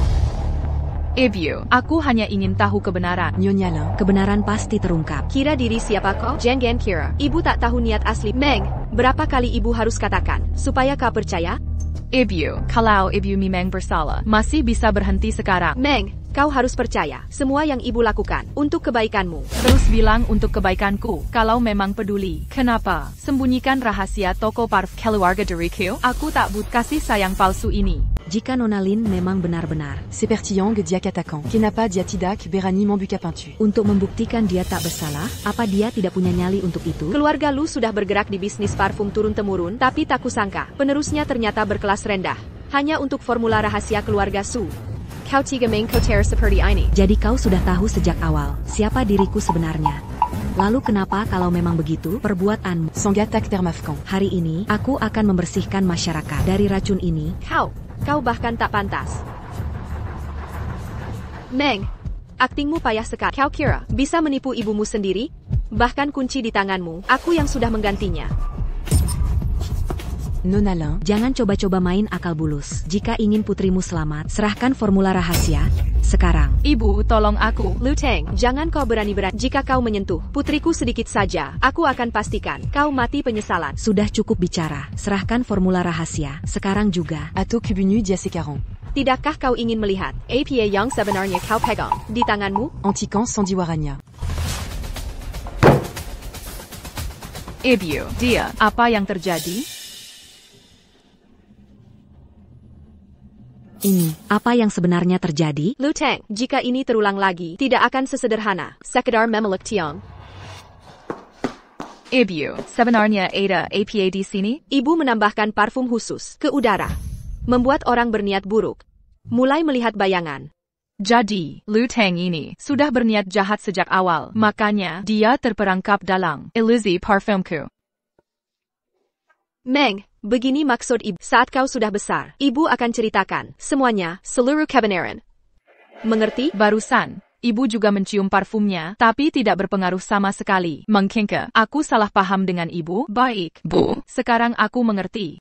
Ibu, aku hanya ingin tahu kebenaran. Nyonya Lin. Kebenaran pasti terungkap. Kira diri siapa kau? Jangan kira. Ibu tak tahu niat asli. Meng, berapa kali ibu harus katakan, supaya kau percaya? Ibu, kalau ibu memang bersalah, masih bisa berhenti sekarang. Meng, kau harus percaya, semua yang ibu lakukan, untuk kebaikanmu. Terus bilang untuk kebaikanku, kalau memang peduli. Kenapa? Sembunyikan rahasia toko parfum keluarga dariku? Aku tak butuh kasih sayang palsu ini. Jika Nona Lin memang benar-benar C'est Pertillon Diak attaquant. Kenapa dia tidak berani membuka pintu? untuk membuktikan dia tak bersalah, apa dia tidak punya nyali untuk itu? Keluarga Lu sudah bergerak di bisnis parfum turun-temurun, tapi tak kusangka, penerusnya ternyata berkelas rendah. Hanya untuk formula rahasia keluarga Su. Kau tiga main koter seperti ini. Jadi kau sudah tahu sejak awal siapa diriku sebenarnya. Lalu kenapa kalau memang begitu, perbuatanmu? Sangatak Termafkan. Hari ini, aku akan membersihkan masyarakat dari racun ini. Kau bahkan tak pantas. Meng, aktingmu payah sekali. Kau kira bisa menipu ibumu sendiri? Bahkan kunci di tanganmu, aku yang sudah menggantinya. Nona Lin. Jangan coba-coba main akal bulus. Jika ingin putrimu selamat, serahkan formula rahasia sekarang. Ibu, tolong aku. Lu Teng, jangan kau berani-berani. Jika kau menyentuh putriku sedikit saja, aku akan pastikan kau mati penyesalan. Sudah cukup bicara. Serahkan formula rahasia sekarang juga. Atau Kubunu Dia Sekaran. Tidakkah kau ingin melihat APA yang sebenarnya kau pegang di tanganmu? Antikan Sandiwaranya. Ibu, dia, apa yang terjadi? Ini, apa yang sebenarnya terjadi? Lu Teng, jika ini terulang lagi, tidak akan sesederhana sekedar memeluk Tiong. Ibu, sebenarnya ada APA di sini? Ibu menambahkan parfum khusus ke udara. Membuat orang berniat buruk. Mulai melihat bayangan. Jadi, Lu Teng ini sudah berniat jahat sejak awal. Makanya, dia terperangkap dalam ilusi parfumku. Meng, begini maksud ibu. Saat kau sudah besar, ibu akan ceritakan semuanya, seluruh kebenaran. Mengerti? Barusan, ibu juga mencium parfumnya, tapi tidak berpengaruh sama sekali. Mungkinkah aku salah paham dengan ibu? Baik, Bu. Sekarang aku mengerti.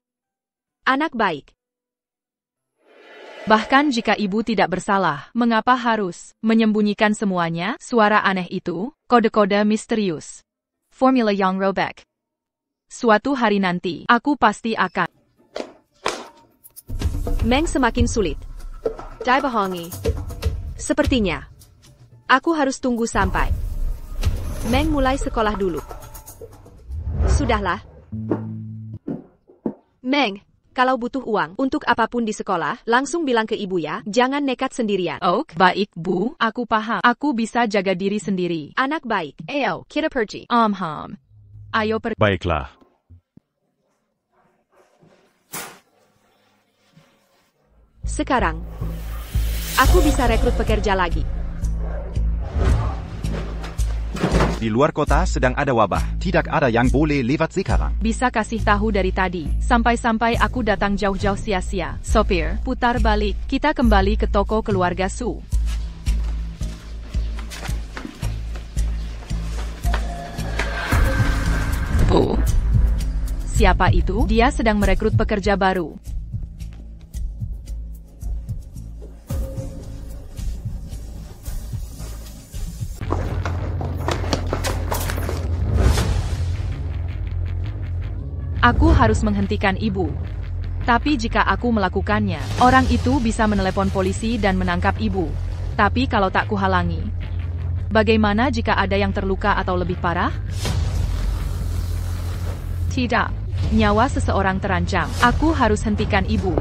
Anak baik. Bahkan jika ibu tidak bersalah, mengapa harus menyembunyikan semuanya? Suara aneh itu, kode-kode misterius. Formula yang robek. Suatu hari nanti, aku pasti akan. Meng semakin sulit. Dai bohongi. Sepertinya. Aku harus tunggu sampai. Meng mulai sekolah dulu. Sudahlah. Meng, kalau butuh uang untuk apapun di sekolah, langsung bilang ke ibu ya, jangan nekat sendirian. Oke, baik Bu, aku paham. Aku bisa jaga diri sendiri. Anak baik. Ayo, kita pergi. Ayo pergi. Baiklah. Sekarang, aku bisa rekrut pekerja lagi. Di luar kota sedang ada wabah. Tidak ada yang boleh lewat sekarang. Bisa kasih tahu dari tadi, sampai-sampai aku datang jauh-jauh sia-sia. Sopir, putar balik. Kita kembali ke toko keluarga Su. Bu. Siapa itu? Dia sedang merekrut pekerja baru. Aku harus menghentikan ibu. Tapi jika aku melakukannya, orang itu bisa menelepon polisi dan menangkap ibu. Tapi kalau tak kuhalangi, bagaimana jika ada yang terluka atau lebih parah? Tidak. Nyawa seseorang terancam. Aku harus hentikan ibu.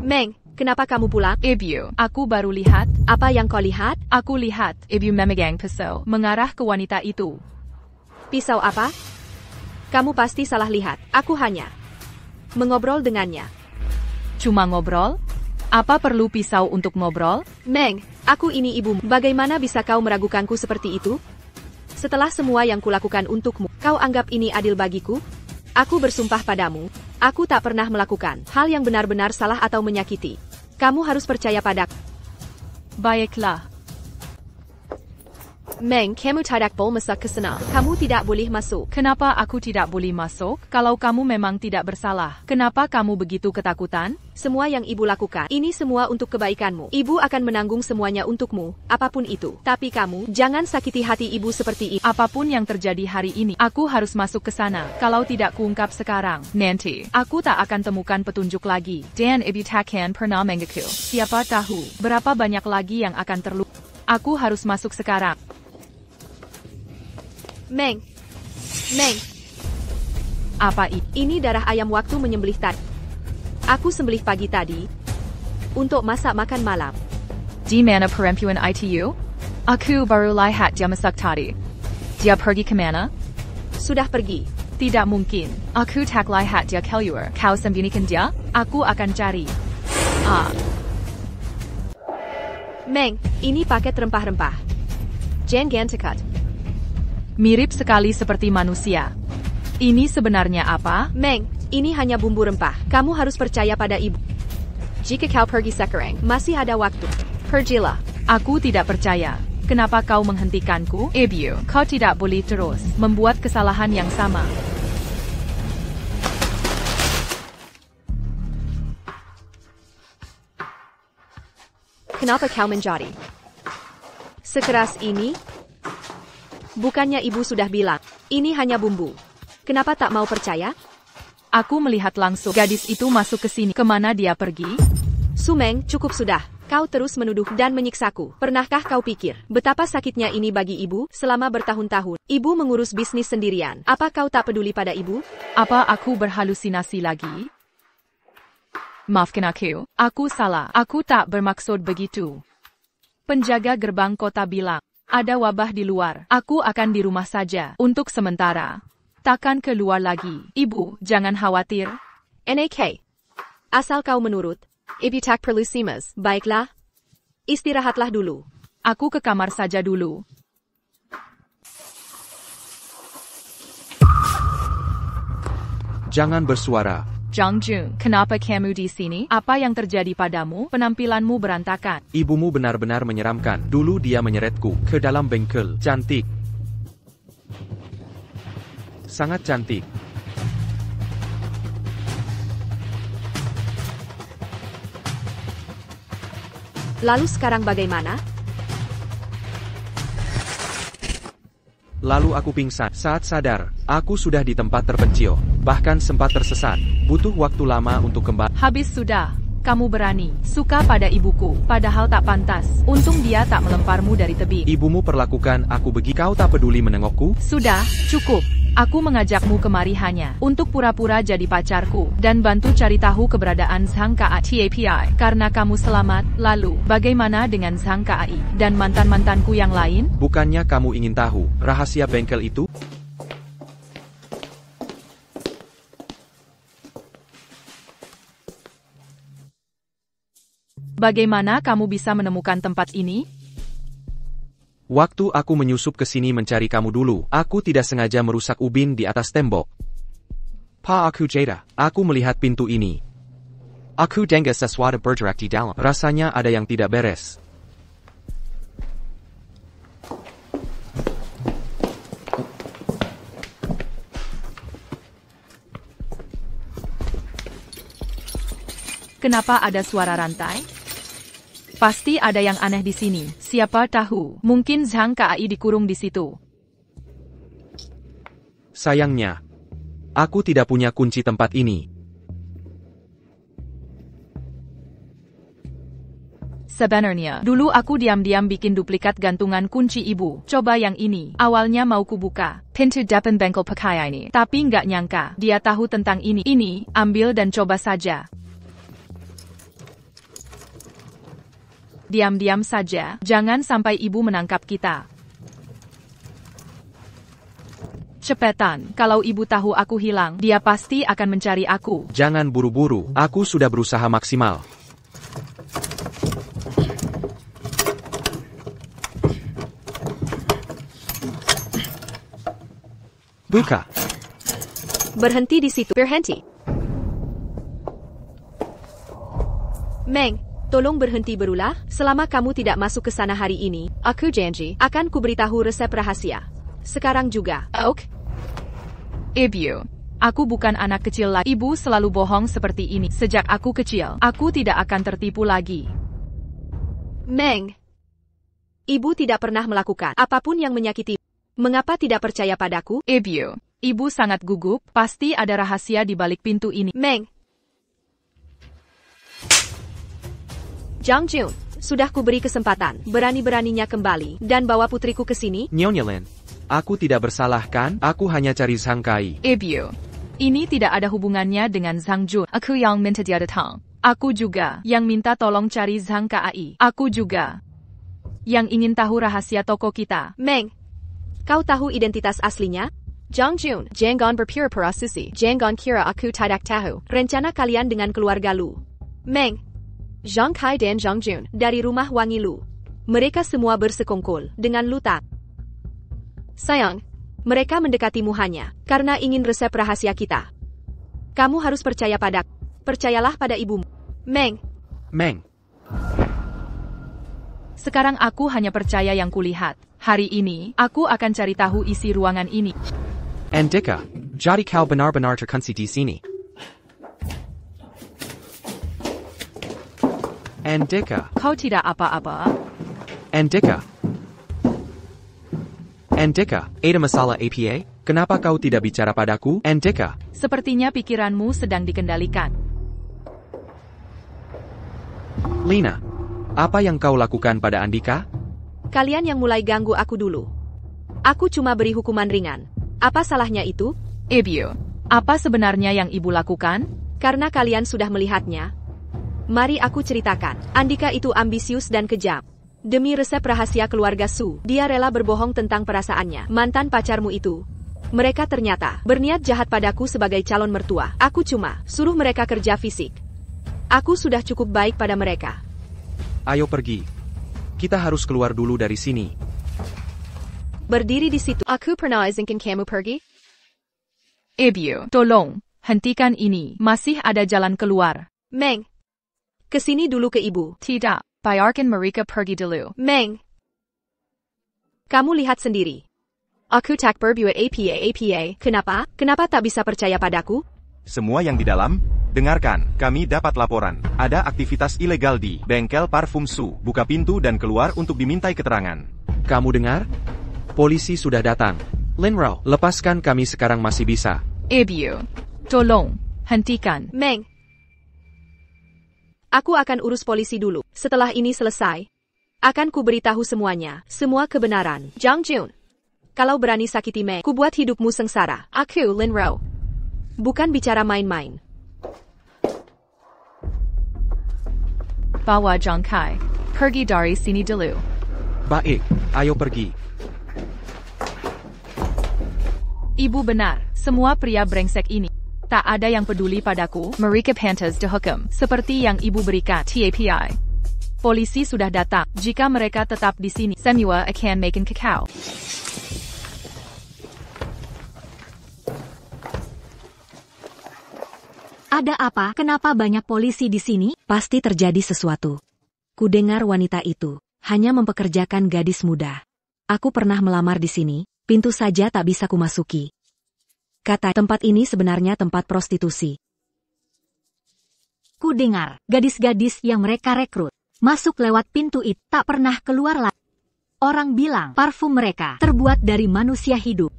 Meng, kenapa kamu pulang? Ibu, aku baru lihat. Apa yang kau lihat? Aku lihat ibu memegang pisau mengarah ke wanita itu. Pisau apa? Kamu pasti salah lihat. Aku hanya mengobrol dengannya. Cuma ngobrol? Apa perlu pisau untuk ngobrol? Meng, aku ini ibumu. Bagaimana bisa kau meragukanku seperti itu? Setelah semua yang kulakukan untukmu, kau anggap ini adil bagiku? Aku bersumpah padamu, aku tak pernah melakukan hal yang benar-benar salah atau menyakiti. Kamu harus percaya padaku. Baiklah. Meng, kamu tidak boleh masuk ke sana. Kamu tidak boleh masuk. Kenapa aku tidak boleh masuk? Kalau kamu memang tidak bersalah, kenapa kamu begitu ketakutan? Semua yang ibu lakukan, ini semua untuk kebaikanmu. Ibu akan menanggung semuanya untukmu, apapun itu. Tapi kamu, jangan sakiti hati ibu seperti itu. Apapun yang terjadi hari ini, aku harus masuk ke sana. Kalau tidak kuungkap sekarang, nanti, aku tak akan temukan petunjuk lagi. Dan ibu takkan pernah mengaku. Siapa tahu, berapa banyak lagi yang akan terluka. Aku harus masuk sekarang. Meng. Meng. Apa ini? Ini darah ayam waktu menyembelih tadi. Aku sembelih pagi tadi untuk masak makan malam. Di mana perempuan ITU? Aku baru lihat dia masak tadi. Dia pergi kemana? Sudah pergi. Tidak mungkin. Aku tak lihat dia keluar. Kau sembunyikan dia? Aku akan cari. Meng, ini paket rempah-rempah. Jangan dekat. Mirip sekali seperti manusia. Ini sebenarnya apa? Meng, ini hanya bumbu rempah. Kamu harus percaya pada ibu. Jika kau pergi sekarang, masih ada waktu. Pergilah. Aku tidak percaya. Kenapa kau menghentikanku? Ibu, kau tidak boleh terus membuat kesalahan yang sama. Kenapa kau menjadi sekeras ini? Bukannya ibu sudah bilang, ini hanya bumbu. Kenapa tak mau percaya? Aku melihat langsung gadis itu masuk ke sini. Kemana dia pergi? Sumeng, cukup sudah. Kau terus menuduh dan menyiksaku. Pernahkah kau pikir betapa sakitnya ini bagi ibu selama bertahun-tahun? Ibu mengurus bisnis sendirian. Apa kau tak peduli pada ibu? Apa aku berhalusinasi lagi? Maafkan aku. Aku salah. Aku tak bermaksud begitu. Penjaga gerbang kota bilang, ada wabah di luar. Aku akan di rumah saja. Untuk sementara. Takkan keluar lagi. Ibu, jangan khawatir. NAK. Asal kau menurut. Ibu tak perlu simas. Baiklah. Istirahatlah dulu. Aku ke kamar saja dulu. Jangan bersuara. Zhang Jun, kenapa kamu di sini? Apa yang terjadi padamu? Penampilanmu berantakan. Ibumu benar-benar menyeramkan. Dulu dia menyeretku ke dalam bengkel. Cantik. Sangat cantik. Lalu sekarang bagaimana? Lalu aku pingsan. Saat sadar, aku sudah di tempat terpencil. Bahkan sempat tersesat. Butuh waktu lama untuk kembali. Habis sudah. Kamu berani. Suka pada ibuku. Padahal tak pantas. Untung dia tak melemparmu dari tebing. Ibumu perlakukan aku begitu. Kau tak peduli menengokku? Sudah, cukup. Aku mengajakmu kemari hanya untuk pura-pura jadi pacarku dan bantu cari tahu keberadaan Zhang Kai. Karena kamu selamat, lalu bagaimana dengan Zhang Kai dan mantan-mantanku yang lain? Bukannya kamu ingin tahu rahasia bengkel itu? Bagaimana kamu bisa menemukan tempat ini? Waktu aku menyusup ke sini mencari kamu dulu, aku tidak sengaja merusak ubin di atas tembok. Pa aku Jada, aku melihat pintu ini. Aku dengar sesuatu bergerak di dalam. Rasanya ada yang tidak beres. Kenapa ada suara rantai? Pasti ada yang aneh di sini. Siapa tahu, mungkin Zhang Kai dikurung di situ. Sayangnya, Aku tidak punya kunci tempat ini. Sebenarnya, dulu aku diam-diam bikin duplikat gantungan kunci ibu. Coba yang ini. Awalnya mau kubuka pintu depan bengkel pakai ini. Tapi nggak nyangka, dia tahu tentang ini. Ini, ambil dan coba saja. Diam-diam saja, jangan sampai ibu menangkap kita. Cepetan, kalau ibu tahu aku hilang, dia pasti akan mencari aku. Jangan buru-buru, aku sudah berusaha maksimal. Buka. Berhenti di situ. Berhenti. Meng, tolong berhenti berulah. Selama kamu tidak masuk ke sana hari ini, aku janji akan kuberitahu resep rahasia. Sekarang juga. Oke. Ibu, aku bukan anak kecil lagi. Ibu selalu bohong seperti ini. Sejak aku kecil, aku tidak akan tertipu lagi. Meng, ibu tidak pernah melakukan apapun yang menyakiti. Mengapa tidak percaya padaku? Ibu sangat gugup. Pasti ada rahasia di balik pintu ini. Meng. Zhang Jun, sudah kuberi kesempatan. Berani-beraninya kembali dan bawa putriku ke sini. Nyonya Lin, aku tidak bersalah kan? Aku hanya cari Zhang Kai. Ibu, ini tidak ada hubungannya dengan Zhang Jun. Aku yang minta dia datang. Aku juga yang minta tolong cari Zhang Kai. Aku juga yang ingin tahu rahasia toko kita. Meng, kau tahu identitas aslinya? Zhang Jun, jangan berpura-pura susi. Jangan kira aku tidak tahu rencana kalian dengan keluarga Lu. Meng, Zhang Kai dan Zhang Jun dari rumah Wangi Lu. Mereka semua bersekongkol dengan Lu tak. Sayang, mereka mendekatimu hanya karena ingin resep rahasia kita. Kamu harus percaya padaku. Percayalah pada ibumu. Meng. Meng. Sekarang aku hanya percaya yang kulihat. Hari ini, aku akan cari tahu isi ruangan ini. Andika, jadi kau benar-benar terkunci di sini. Andika. Kau tidak apa-apa? Andika. Andika, ada masalah APA? Kenapa kau tidak bicara padaku? Andika. Sepertinya pikiranmu sedang dikendalikan. Lina, apa yang kau lakukan pada Andika? Kalian yang mulai ganggu aku dulu. Aku cuma beri hukuman ringan. Apa salahnya itu? Ibu, apa sebenarnya yang ibu lakukan? Karena kalian sudah melihatnya. Mari aku ceritakan. Andika itu ambisius dan kejam. Demi resep rahasia keluarga Su, dia rela berbohong tentang perasaannya. Mantan pacarmu itu. Mereka ternyata berniat jahat padaku sebagai calon mertua. Aku cuma suruh mereka kerja fisik. Aku sudah cukup baik pada mereka. Ayo pergi. Kita harus keluar dulu dari sini. Berdiri di situ. Aku pernah izinkan kamu pergi? Ibu, tolong, hentikan ini. Masih ada jalan keluar. Meng, kesini dulu ke ibu. Tidak, biarkan mereka pergi dulu. Meng, kamu lihat sendiri. Aku tak berbuat apa-apa. Kenapa? Kenapa tak bisa percaya padaku? Semua yang di dalam, dengarkan, kami dapat laporan. Ada aktivitas ilegal di bengkel parfum Su. Buka pintu dan keluar untuk dimintai keterangan. Kamu dengar? Polisi sudah datang. Linrao, lepaskan kami sekarang masih bisa. Ibu, tolong, hentikan. Meng, aku akan urus polisi dulu. Setelah ini selesai, akan kuberitahu semuanya. Semua kebenaran. Zhang Jun, kalau berani sakiti Meng, kubuat hidupmu sengsara. Aku, Linrao. Bukan bicara main-main. Bawa Zhang Kai. Pergi dari sini dulu. Baik, ayo pergi. Ibu benar, semua pria brengsek ini. Tak ada yang peduli padaku. Mereka pantas dihukum, seperti yang ibu berikan. TAPI. Polisi sudah datang. Jika mereka tetap di sini, semua akan makan kakao. Ada apa? Kenapa banyak polisi di sini? Pasti terjadi sesuatu. Kudengar wanita itu hanya mempekerjakan gadis muda. Aku pernah melamar di sini, pintu saja tak bisa kumasuki. Kata tempat ini sebenarnya tempat prostitusi. Kudengar, gadis-gadis yang mereka rekrut masuk lewat pintu itu tak pernah keluar lagi. Orang bilang parfum mereka terbuat dari manusia hidup.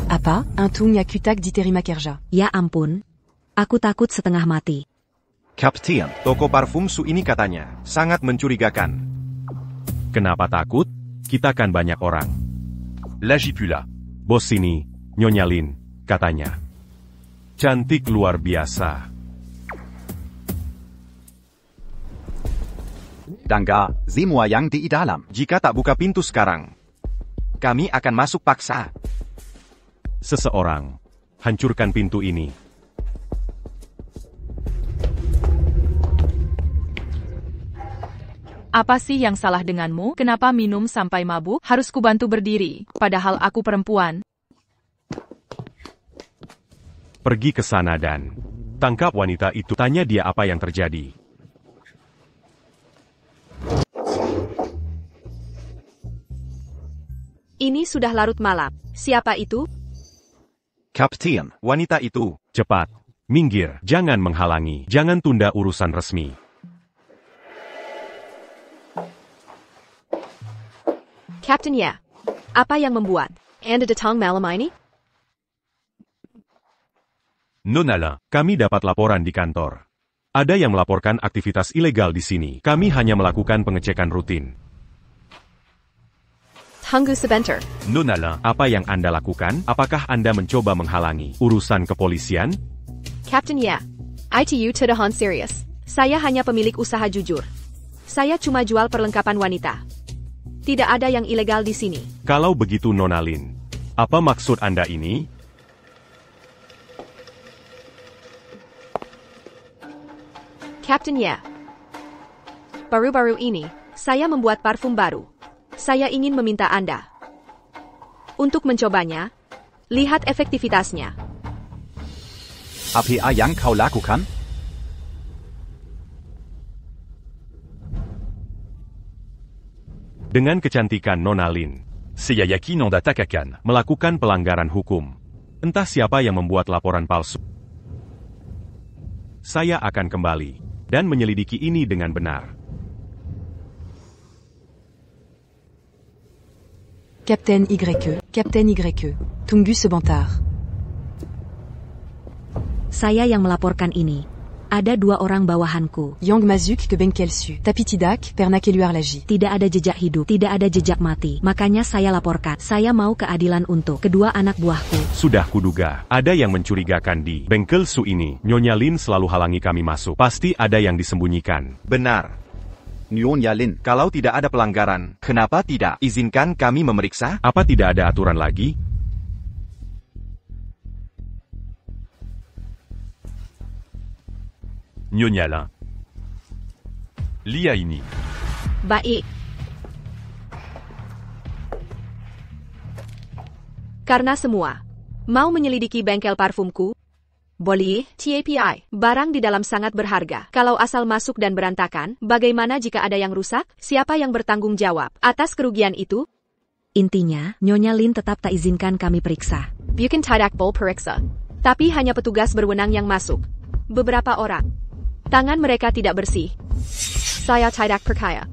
Apa? Un tung ya kutak diterima kerja. Ya ampun. Aku takut setengah mati. Kapten, toko parfum Su ini katanya sangat mencurigakan. Kenapa takut? Kita kan banyak orang. Lagi pula. Bos sini, Nyonya Lin, katanya. Cantik luar biasa. Dangga, semua yang di dalam. Jika tak buka pintu sekarang, kami akan masuk paksa. Seseorang, hancurkan pintu ini. Apa sih yang salah denganmu? Kenapa minum sampai mabuk? Harus kubantu berdiri, padahal aku perempuan. Pergi ke sana dan tangkap wanita itu. Tanya dia apa yang terjadi. Ini sudah larut malam. Siapa itu? Kapten, wanita itu. Cepat, minggir, jangan menghalangi, jangan tunda urusan resmi. Captain ya. Apa yang membuat Anda datang malam ini? Nona, kami dapat laporan di kantor. Ada yang melaporkan aktivitas ilegal di sini. Kami hanya melakukan pengecekan rutin. Tunggu sebentar. Nona, apa yang Anda lakukan? Apakah Anda mencoba menghalangi urusan kepolisian? Captain ya. ITU Tudahan serius. Saya hanya pemilik usaha jujur. Saya cuma jual perlengkapan wanita. Tidak ada yang ilegal di sini. Kalau begitu Nona Lin, apa maksud Anda ini? Captain ya. Baru-baru ini, saya membuat parfum baru. Saya ingin meminta Anda untuk mencobanya. Lihat efektivitasnya. Apa yang kau lakukan? Dengan kecantikan Nona Lin, saya yakin Anda akan melakukan pelanggaran hukum. Entah siapa yang membuat laporan palsu. Saya akan kembali dan menyelidiki ini dengan benar. Captain YE, tunggu sebentar. Saya yang melaporkan ini. Ada 2 orang bawahanku. Yang mazuk ke bengkel su, tapi tidak pernah keluar lagi. Tidak ada jejak hidup, tidak ada jejak mati. Makanya saya laporkan. Saya mau keadilan untuk kedua anak buahku. Sudah kuduga, ada yang mencurigakan di bengkel Su ini. Nyonya Lin selalu halangi kami masuk. Pasti ada yang disembunyikan. Benar. Nyonya Lin, Kalau tidak ada pelanggaran, kenapa tidak izinkan kami memeriksa? Apa tidak ada aturan lagi? Nyonya Lin. Lia ini. Baik. Karena semua mau menyelidiki bengkel parfumku, boleh, TAPI, barang di dalam sangat berharga. Kalau asal masuk dan berantakan, bagaimana jika ada yang rusak? Siapa yang bertanggung jawab atas kerugian itu? Intinya, Nyonya Lin tetap tak izinkan kami periksa. Bukan tidak boleh periksa. Tapi hanya petugas berwenang yang masuk. Beberapa orang. Tangan mereka tidak bersih. Saya tidak percaya.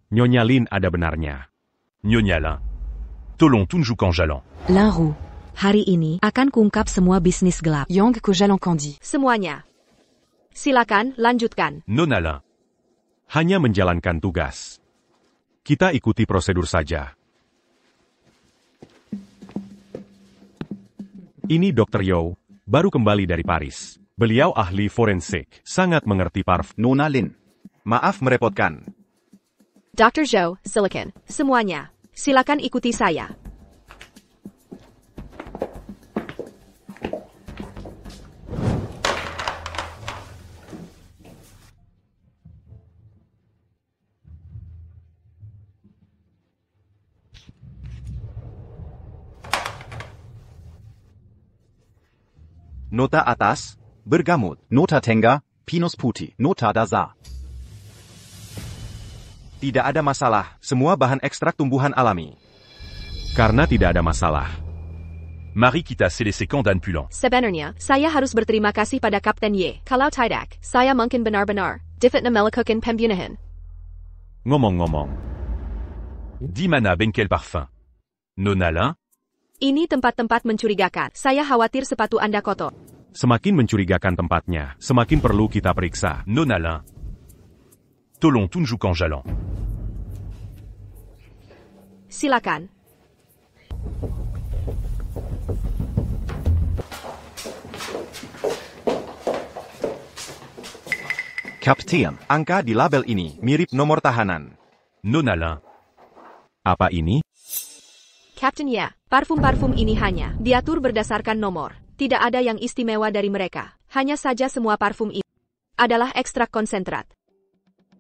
Nyonya Lin ada benarnya. Nyonya Lin. Tolong tunjukkan jalan. L'un Hari ini akan kungkap semua bisnis gelap. Yang ko jalan kandi. Semuanya. Silakan, lanjutkan. Nona Lin. Hanya menjalankan tugas. Kita ikuti prosedur saja. Ini Dr. Yo, baru kembali dari Paris. Beliau ahli forensik, sangat mengerti parfum. Nona Lin. Maaf merepotkan. Dr. Zhou, silakan. Semuanya. Silakan ikuti saya. Nota atas, bergamot. Nota Tenga, Pinus Puti. Nota Daza. Tidak ada masalah, semua bahan ekstrak tumbuhan alami. Karena tidak ada masalah. Mari kita selesaikan dan pulang. Sebenarnya, saya harus berterima kasih pada Kapten Ye. Kalau tidak, saya mungkin benar-benar dapat melakukan pembunuhan. Ngomong-ngomong. Di mana bengkel parfum? Nona Lin? Ini tempat-tempat mencurigakan. Saya khawatir sepatu Anda kotor. Semakin mencurigakan tempatnya, semakin perlu kita periksa. Non Alain. Tolong tunjuk en jalan. Silakan. Kapten. Angka di label ini mirip nomor tahanan. Non Alain. Apa ini? Captain ya, parfum-parfum ini hanya diatur berdasarkan nomor. Tidak ada yang istimewa dari mereka. Hanya saja semua parfum ini adalah ekstrak konsentrat.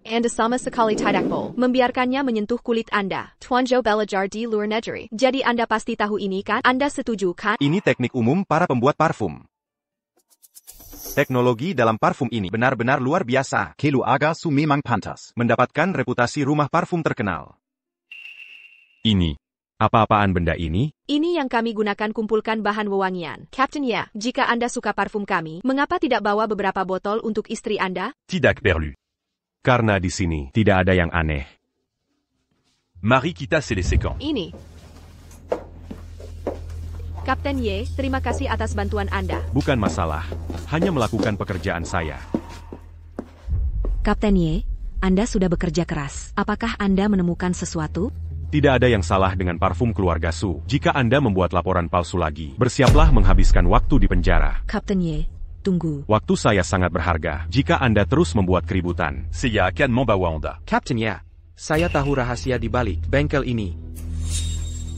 Anda sama sekali tidak membiarkannya menyentuh kulit Anda. Tuanjo belajar di luar negeri. Jadi Anda pasti tahu ini kan? Anda setuju kan? Ini teknik umum para pembuat parfum. Teknologi dalam parfum ini benar-benar luar biasa. Kelu aga su memang pantas. Mendapatkan reputasi rumah parfum terkenal. Ini. Apa-apaan benda ini? Ini yang kami gunakan kumpulkan bahan wewangian. Captain ya, jika Anda suka parfum kami, mengapa tidak bawa beberapa botol untuk istri Anda? Tidak perlu. Karena di sini tidak ada yang aneh. Mari kita selesaikan. Ini. Kapten Ye, terima kasih atas bantuan Anda. Bukan masalah. Hanya melakukan pekerjaan saya. Kapten Ye, Anda sudah bekerja keras. Apakah Anda menemukan sesuatu? Tidak ada yang salah dengan parfum keluarga Su. Jika Anda membuat laporan palsu lagi, bersiaplah menghabiskan waktu di penjara. Kapten Ye, tunggu. Waktu saya sangat berharga. Jika Anda terus membuat keributan. Saya akan membawa Anda. Captain ya, saya tahu rahasia di balik bengkel ini.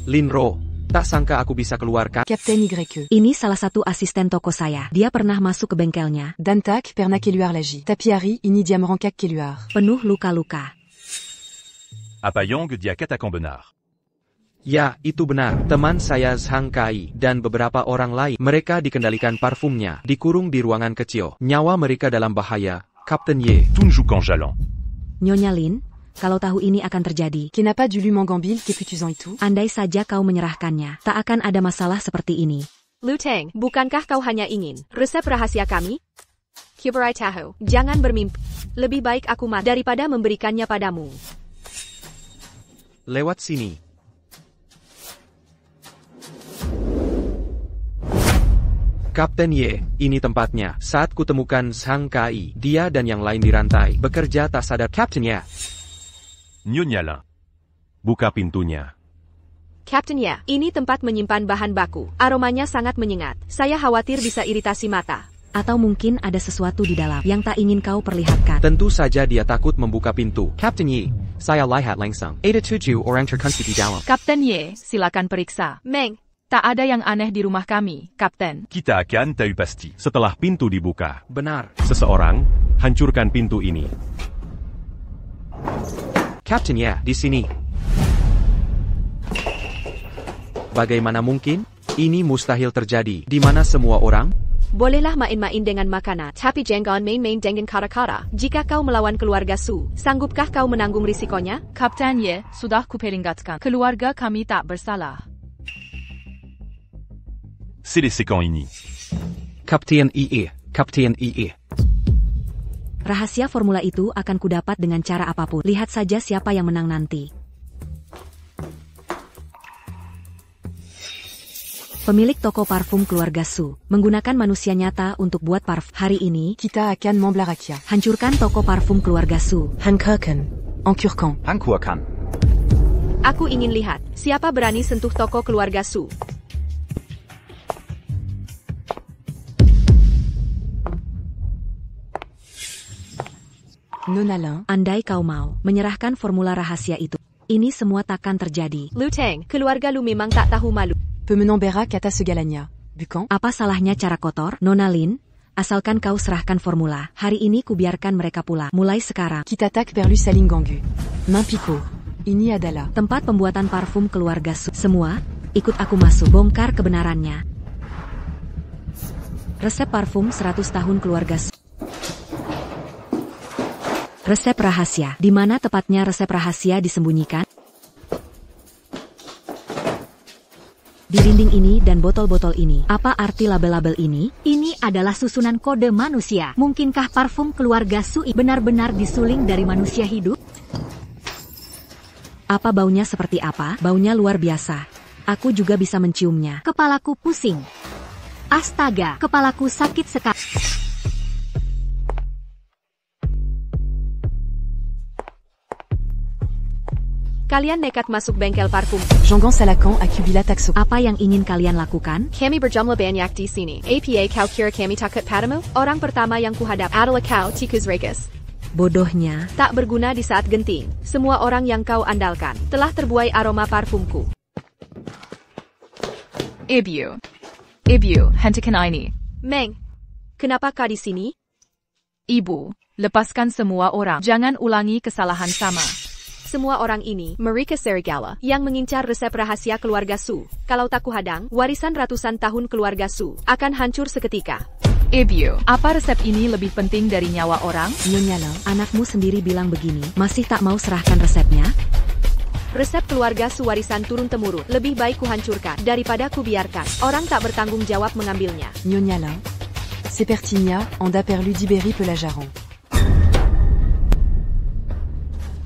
Linro, tak sangka aku bisa keluarkan. Captain YE. Ini salah satu asisten toko saya. Dia pernah masuk ke bengkelnya. Dantak perna keluar lagi. Tapiari ini dia merangkak keluar. Penuh luka-luka. Apayong dia katakan benar. Ya, itu benar. Teman saya Zhang Kai dan beberapa orang lain. Mereka dikendalikan parfumnya, dikurung di ruangan kecil. Nyawa mereka dalam bahaya. Kapten Ye. Tunjuk en jalan. Nyonya Lin, kalau tahu ini akan terjadi, Kenapa dulu mengambil keputusan itu? andai saja kau menyerahkannya, tak akan ada masalah seperti ini. Lu Teng, bukankah kau hanya ingin resep rahasia kami? Kuberai tahu, jangan bermimpi. Lebih baik aku mati daripada memberikannya padamu. Lewat sini. Kapten Ye, ini tempatnya. Saat kutemukan Zhang Kai, dia dan yang lain dirantai. Bekerja tak sadar. Kapten ya. Nyonya Lin. Buka pintunya. Captain ya, ini tempat menyimpan bahan baku. Aromanya sangat menyengat. Saya khawatir bisa iritasi mata. Atau mungkin ada sesuatu di dalam yang tak ingin kau perlihatkan. Tentu saja dia takut membuka pintu. Kapten Ye, saya lihat langsung. Ada 7 orang terkunci di dalam. Kapten Ye, silakan periksa. Meng, Tak ada yang aneh di rumah kami, Kapten. Kita akan tahu pasti. Setelah pintu dibuka, Benar. seseorang hancurkan pintu ini. Kapten ya, di sini. Bagaimana mungkin? Ini mustahil terjadi. Di mana semua orang? bolehlah main-main dengan makanan, tapi jangan main-main dengan kata-kata. Jika kau melawan keluarga Su, sanggupkah kau menanggung risikonya? Kapten Ye, sudah kuperingatkan. Keluarga kami tak bersalah. Selesaikan ini. Kapten IE, Kapten IE. Rahasia formula itu akan kudapat dengan cara apapun. Lihat saja siapa yang menang nanti. Pemilik toko parfum keluarga Su menggunakan manusia nyata untuk buat parfum. Hari ini, kita akan memblarakia. Hancurkan toko parfum keluarga Su. Hankurkan. Enkurkan. Hankurkan. Aku ingin lihat, siapa berani sentuh toko keluarga Su. Non Alain. Andai kau mau menyerahkan formula rahasia itu, ini semua takkan terjadi. Lu Teng, keluarga lu memang tak tahu malu. Pemenang berak kata segalanya. Bukan? Apa salahnya cara kotor? Nona Lin, asalkan kau serahkan formula. Hari ini kubiarkan mereka pulang. Mulai sekarang. Kita tak perlu saling ganggu. Mampiko. Ini adalah tempat pembuatan parfum keluarga Su. Semua, ikut aku masuk. Bongkar kebenarannya. Resep parfum 100 tahun keluarga Su. Resep rahasia. Di mana tepatnya resep rahasia disembunyikan? Di dinding ini dan botol-botol ini. Apa arti label-label ini? Ini adalah susunan kode manusia. Mungkinkah parfum keluarga Su benar-benar disuling dari manusia hidup? Apa baunya seperti apa? Baunya luar biasa. Aku juga bisa menciumnya. Kepalaku pusing. Astaga, kepalaku sakit sekali. Kalian nekat masuk bengkel parfum. Jeonghan Salakan à Kubila Takso. Apa yang ingin kalian lakukan? Kami berjumlah banyak di sini. APA kau kira kami takut padamu? Orang pertama yang kuhadap adalah kau, tikus Regas. Bodohnya. Tak berguna di saat genting. Semua orang yang kau andalkan telah terbuai aroma parfumku. Ibu, hentikan ini. Meng, kenapa kau di sini? Ibu, lepaskan semua orang. Jangan ulangi kesalahan sama. Semua orang ini, mereka serigala, yang mengincar resep rahasia keluarga Su. Kalau tak kuhadang, warisan ratusan tahun keluarga Su akan hancur seketika. Ibu, apa resep ini lebih penting dari nyawa orang? Nyonya Lang, anakmu sendiri bilang begini, masih tak mau serahkan resepnya? Resep keluarga Su warisan turun-temurun, lebih baik kuhancurkan daripada kubiarkan orang tak bertanggung jawab mengambilnya. Nyonya Lang. C'est Pertigna, on a perlu d'Ibérie Pelajaron.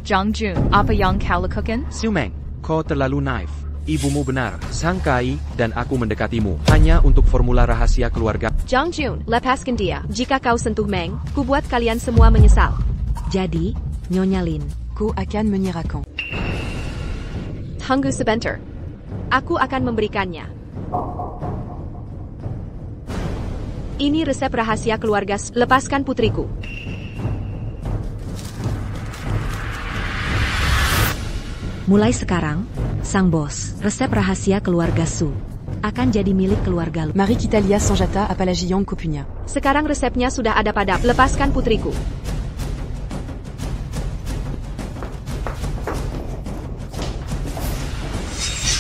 Zhang Jun, apa yang kau lakukan? Su Meng, kau terlalu naif. Ibumu benar, Sang Kai dan aku mendekatimu hanya untuk formula rahasia keluarga. Zhang Jun, lepaskan dia. Jika kau sentuh Meng, kubuat kalian semua menyesal. Jadi, Nyonya Lin, Ko akan menyerahkan. Tunggu sebentar. Aku akan memberikannya. Ini resep rahasia keluarga. Lepaskan putriku. Mulai sekarang, sang bos, resep rahasia keluarga Su akan jadi milik keluarga Lu. Marie Kitalia Sanjata à Palagion Kopunya. Sekarang resepnya sudah ada pada. Lepaskan putriku.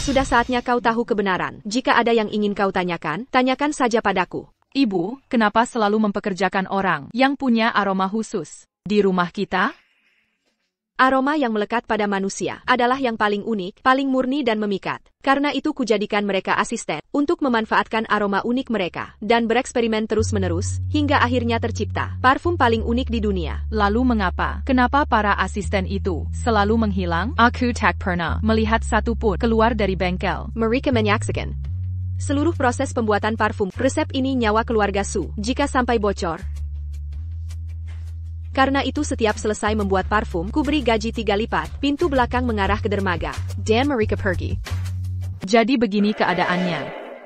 Sudah saatnya kau tahu kebenaran. Jika ada yang ingin kau tanyakan, tanyakan saja padaku. Ibu, kenapa selalu mempekerjakan orang yang punya aroma khusus di rumah kita? Aroma yang melekat pada manusia adalah yang paling unik, paling murni dan memikat. Karena itu kujadikan mereka asisten untuk memanfaatkan aroma unik mereka dan bereksperimen terus-menerus hingga akhirnya tercipta parfum paling unik di dunia. Lalu mengapa? Kenapa para asisten itu selalu menghilang? Aku tak pernah melihat satu pun keluar dari bengkel. Mereka menyaksikan seluruh proses pembuatan parfum. Resep ini nyawa keluarga Su jika sampai bocor. Karena itu setiap selesai membuat parfum, kuberi gaji 3 lipat, pintu belakang mengarah ke dermaga. Dan mereka pergi. Jadi begini keadaannya.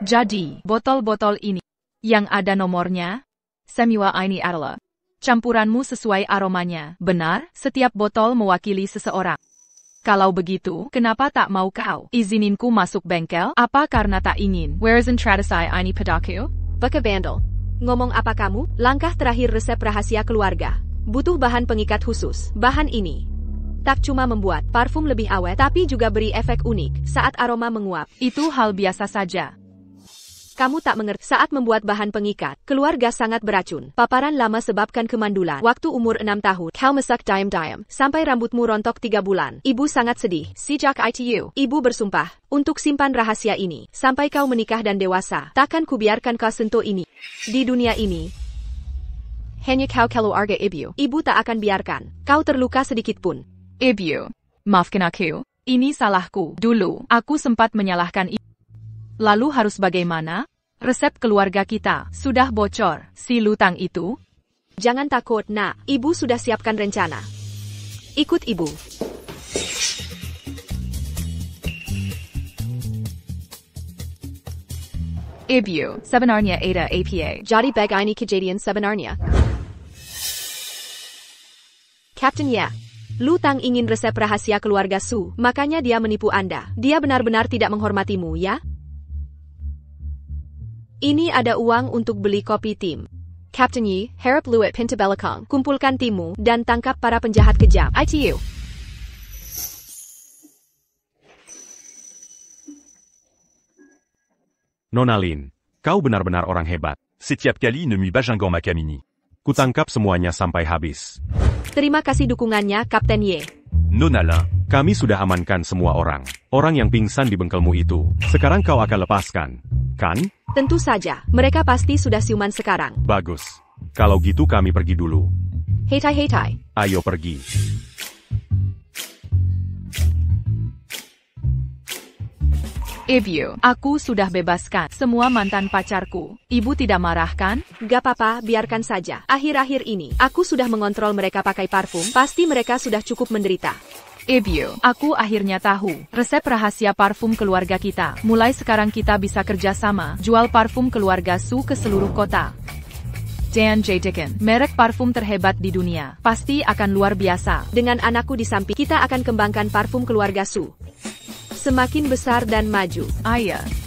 Jadi, botol-botol ini yang ada nomornya, semua ini adalah campuranmu sesuai aromanya. Benar, setiap botol mewakili seseorang. Kalau begitu, kenapa tak mau kau izininku masuk bengkel? Apa karena tak ingin? Where's intradisai ini padaku? Baka bandel. Ngomong apa kamu? Langkah terakhir resep rahasia keluarga. Butuh bahan pengikat khusus. Bahan ini tak cuma membuat parfum lebih awet, tapi juga beri efek unik saat aroma menguap. Itu hal biasa saja. Kamu tak mengerti. Saat membuat bahan pengikat, keluarga sangat beracun. Paparan lama sebabkan kemandulan. Waktu umur 6 tahun, kau mesak diam-diam sampai rambutmu rontok 3 bulan. Ibu sangat sedih. Sejak itu, ibu bersumpah untuk simpan rahasia ini sampai kau menikah dan dewasa. Takkan kubiarkan kau sentuh ini. Di dunia ini, hanya kau keluarga ibu. Ibu tak akan biarkan kau terluka sedikit pun. Ibu, maafkan aku. Ini salahku. Dulu, aku sempat menyalahkan ibu. Lalu harus bagaimana? Resep keluarga kita sudah bocor. Si Lutang itu? Jangan takut, nak. Ibu sudah siapkan rencana. Ikut ibu. Ibu, sebenarnya ada APA. Jadi begini kejadian sebenarnya. Captain ya. Lutang ingin resep rahasia keluarga Su, makanya dia menipu Anda. Dia benar-benar tidak menghormatimu, ya? Ini ada uang untuk beli kopi tim. Captain Yi, harap luwet pintu belakang, kumpulkan timmu, dan tangkap para penjahat kejam. ITU. Nona Lin, kau benar-benar orang hebat. Setiap kali nemi bajangan makamini. Kutangkap semuanya sampai habis. Terima kasih dukungannya, Kapten Ye. Nona Lin, Kami sudah amankan semua orang. Orang yang pingsan di bengkelmu itu. Sekarang kau akan lepaskan, kan? Tentu saja, mereka pasti sudah siuman sekarang. Bagus. Kalau gitu kami pergi dulu. Hetai. Ayo pergi. Ibu, aku sudah bebaskan semua mantan pacarku. Ibu tidak marah kan? Gak apa-apa, biarkan saja. Akhir-akhir ini, aku sudah mengontrol mereka pakai parfum. Pasti mereka sudah cukup menderita. Ibu, aku akhirnya tahu resep rahasia parfum keluarga kita. Mulai sekarang kita bisa kerjasama, jual parfum keluarga Su ke seluruh kota. Dan J. Dickon, merek parfum terhebat di dunia, pasti akan luar biasa. Dengan anakku di samping, kita akan kembangkan parfum keluarga Su semakin besar dan maju. Ayah.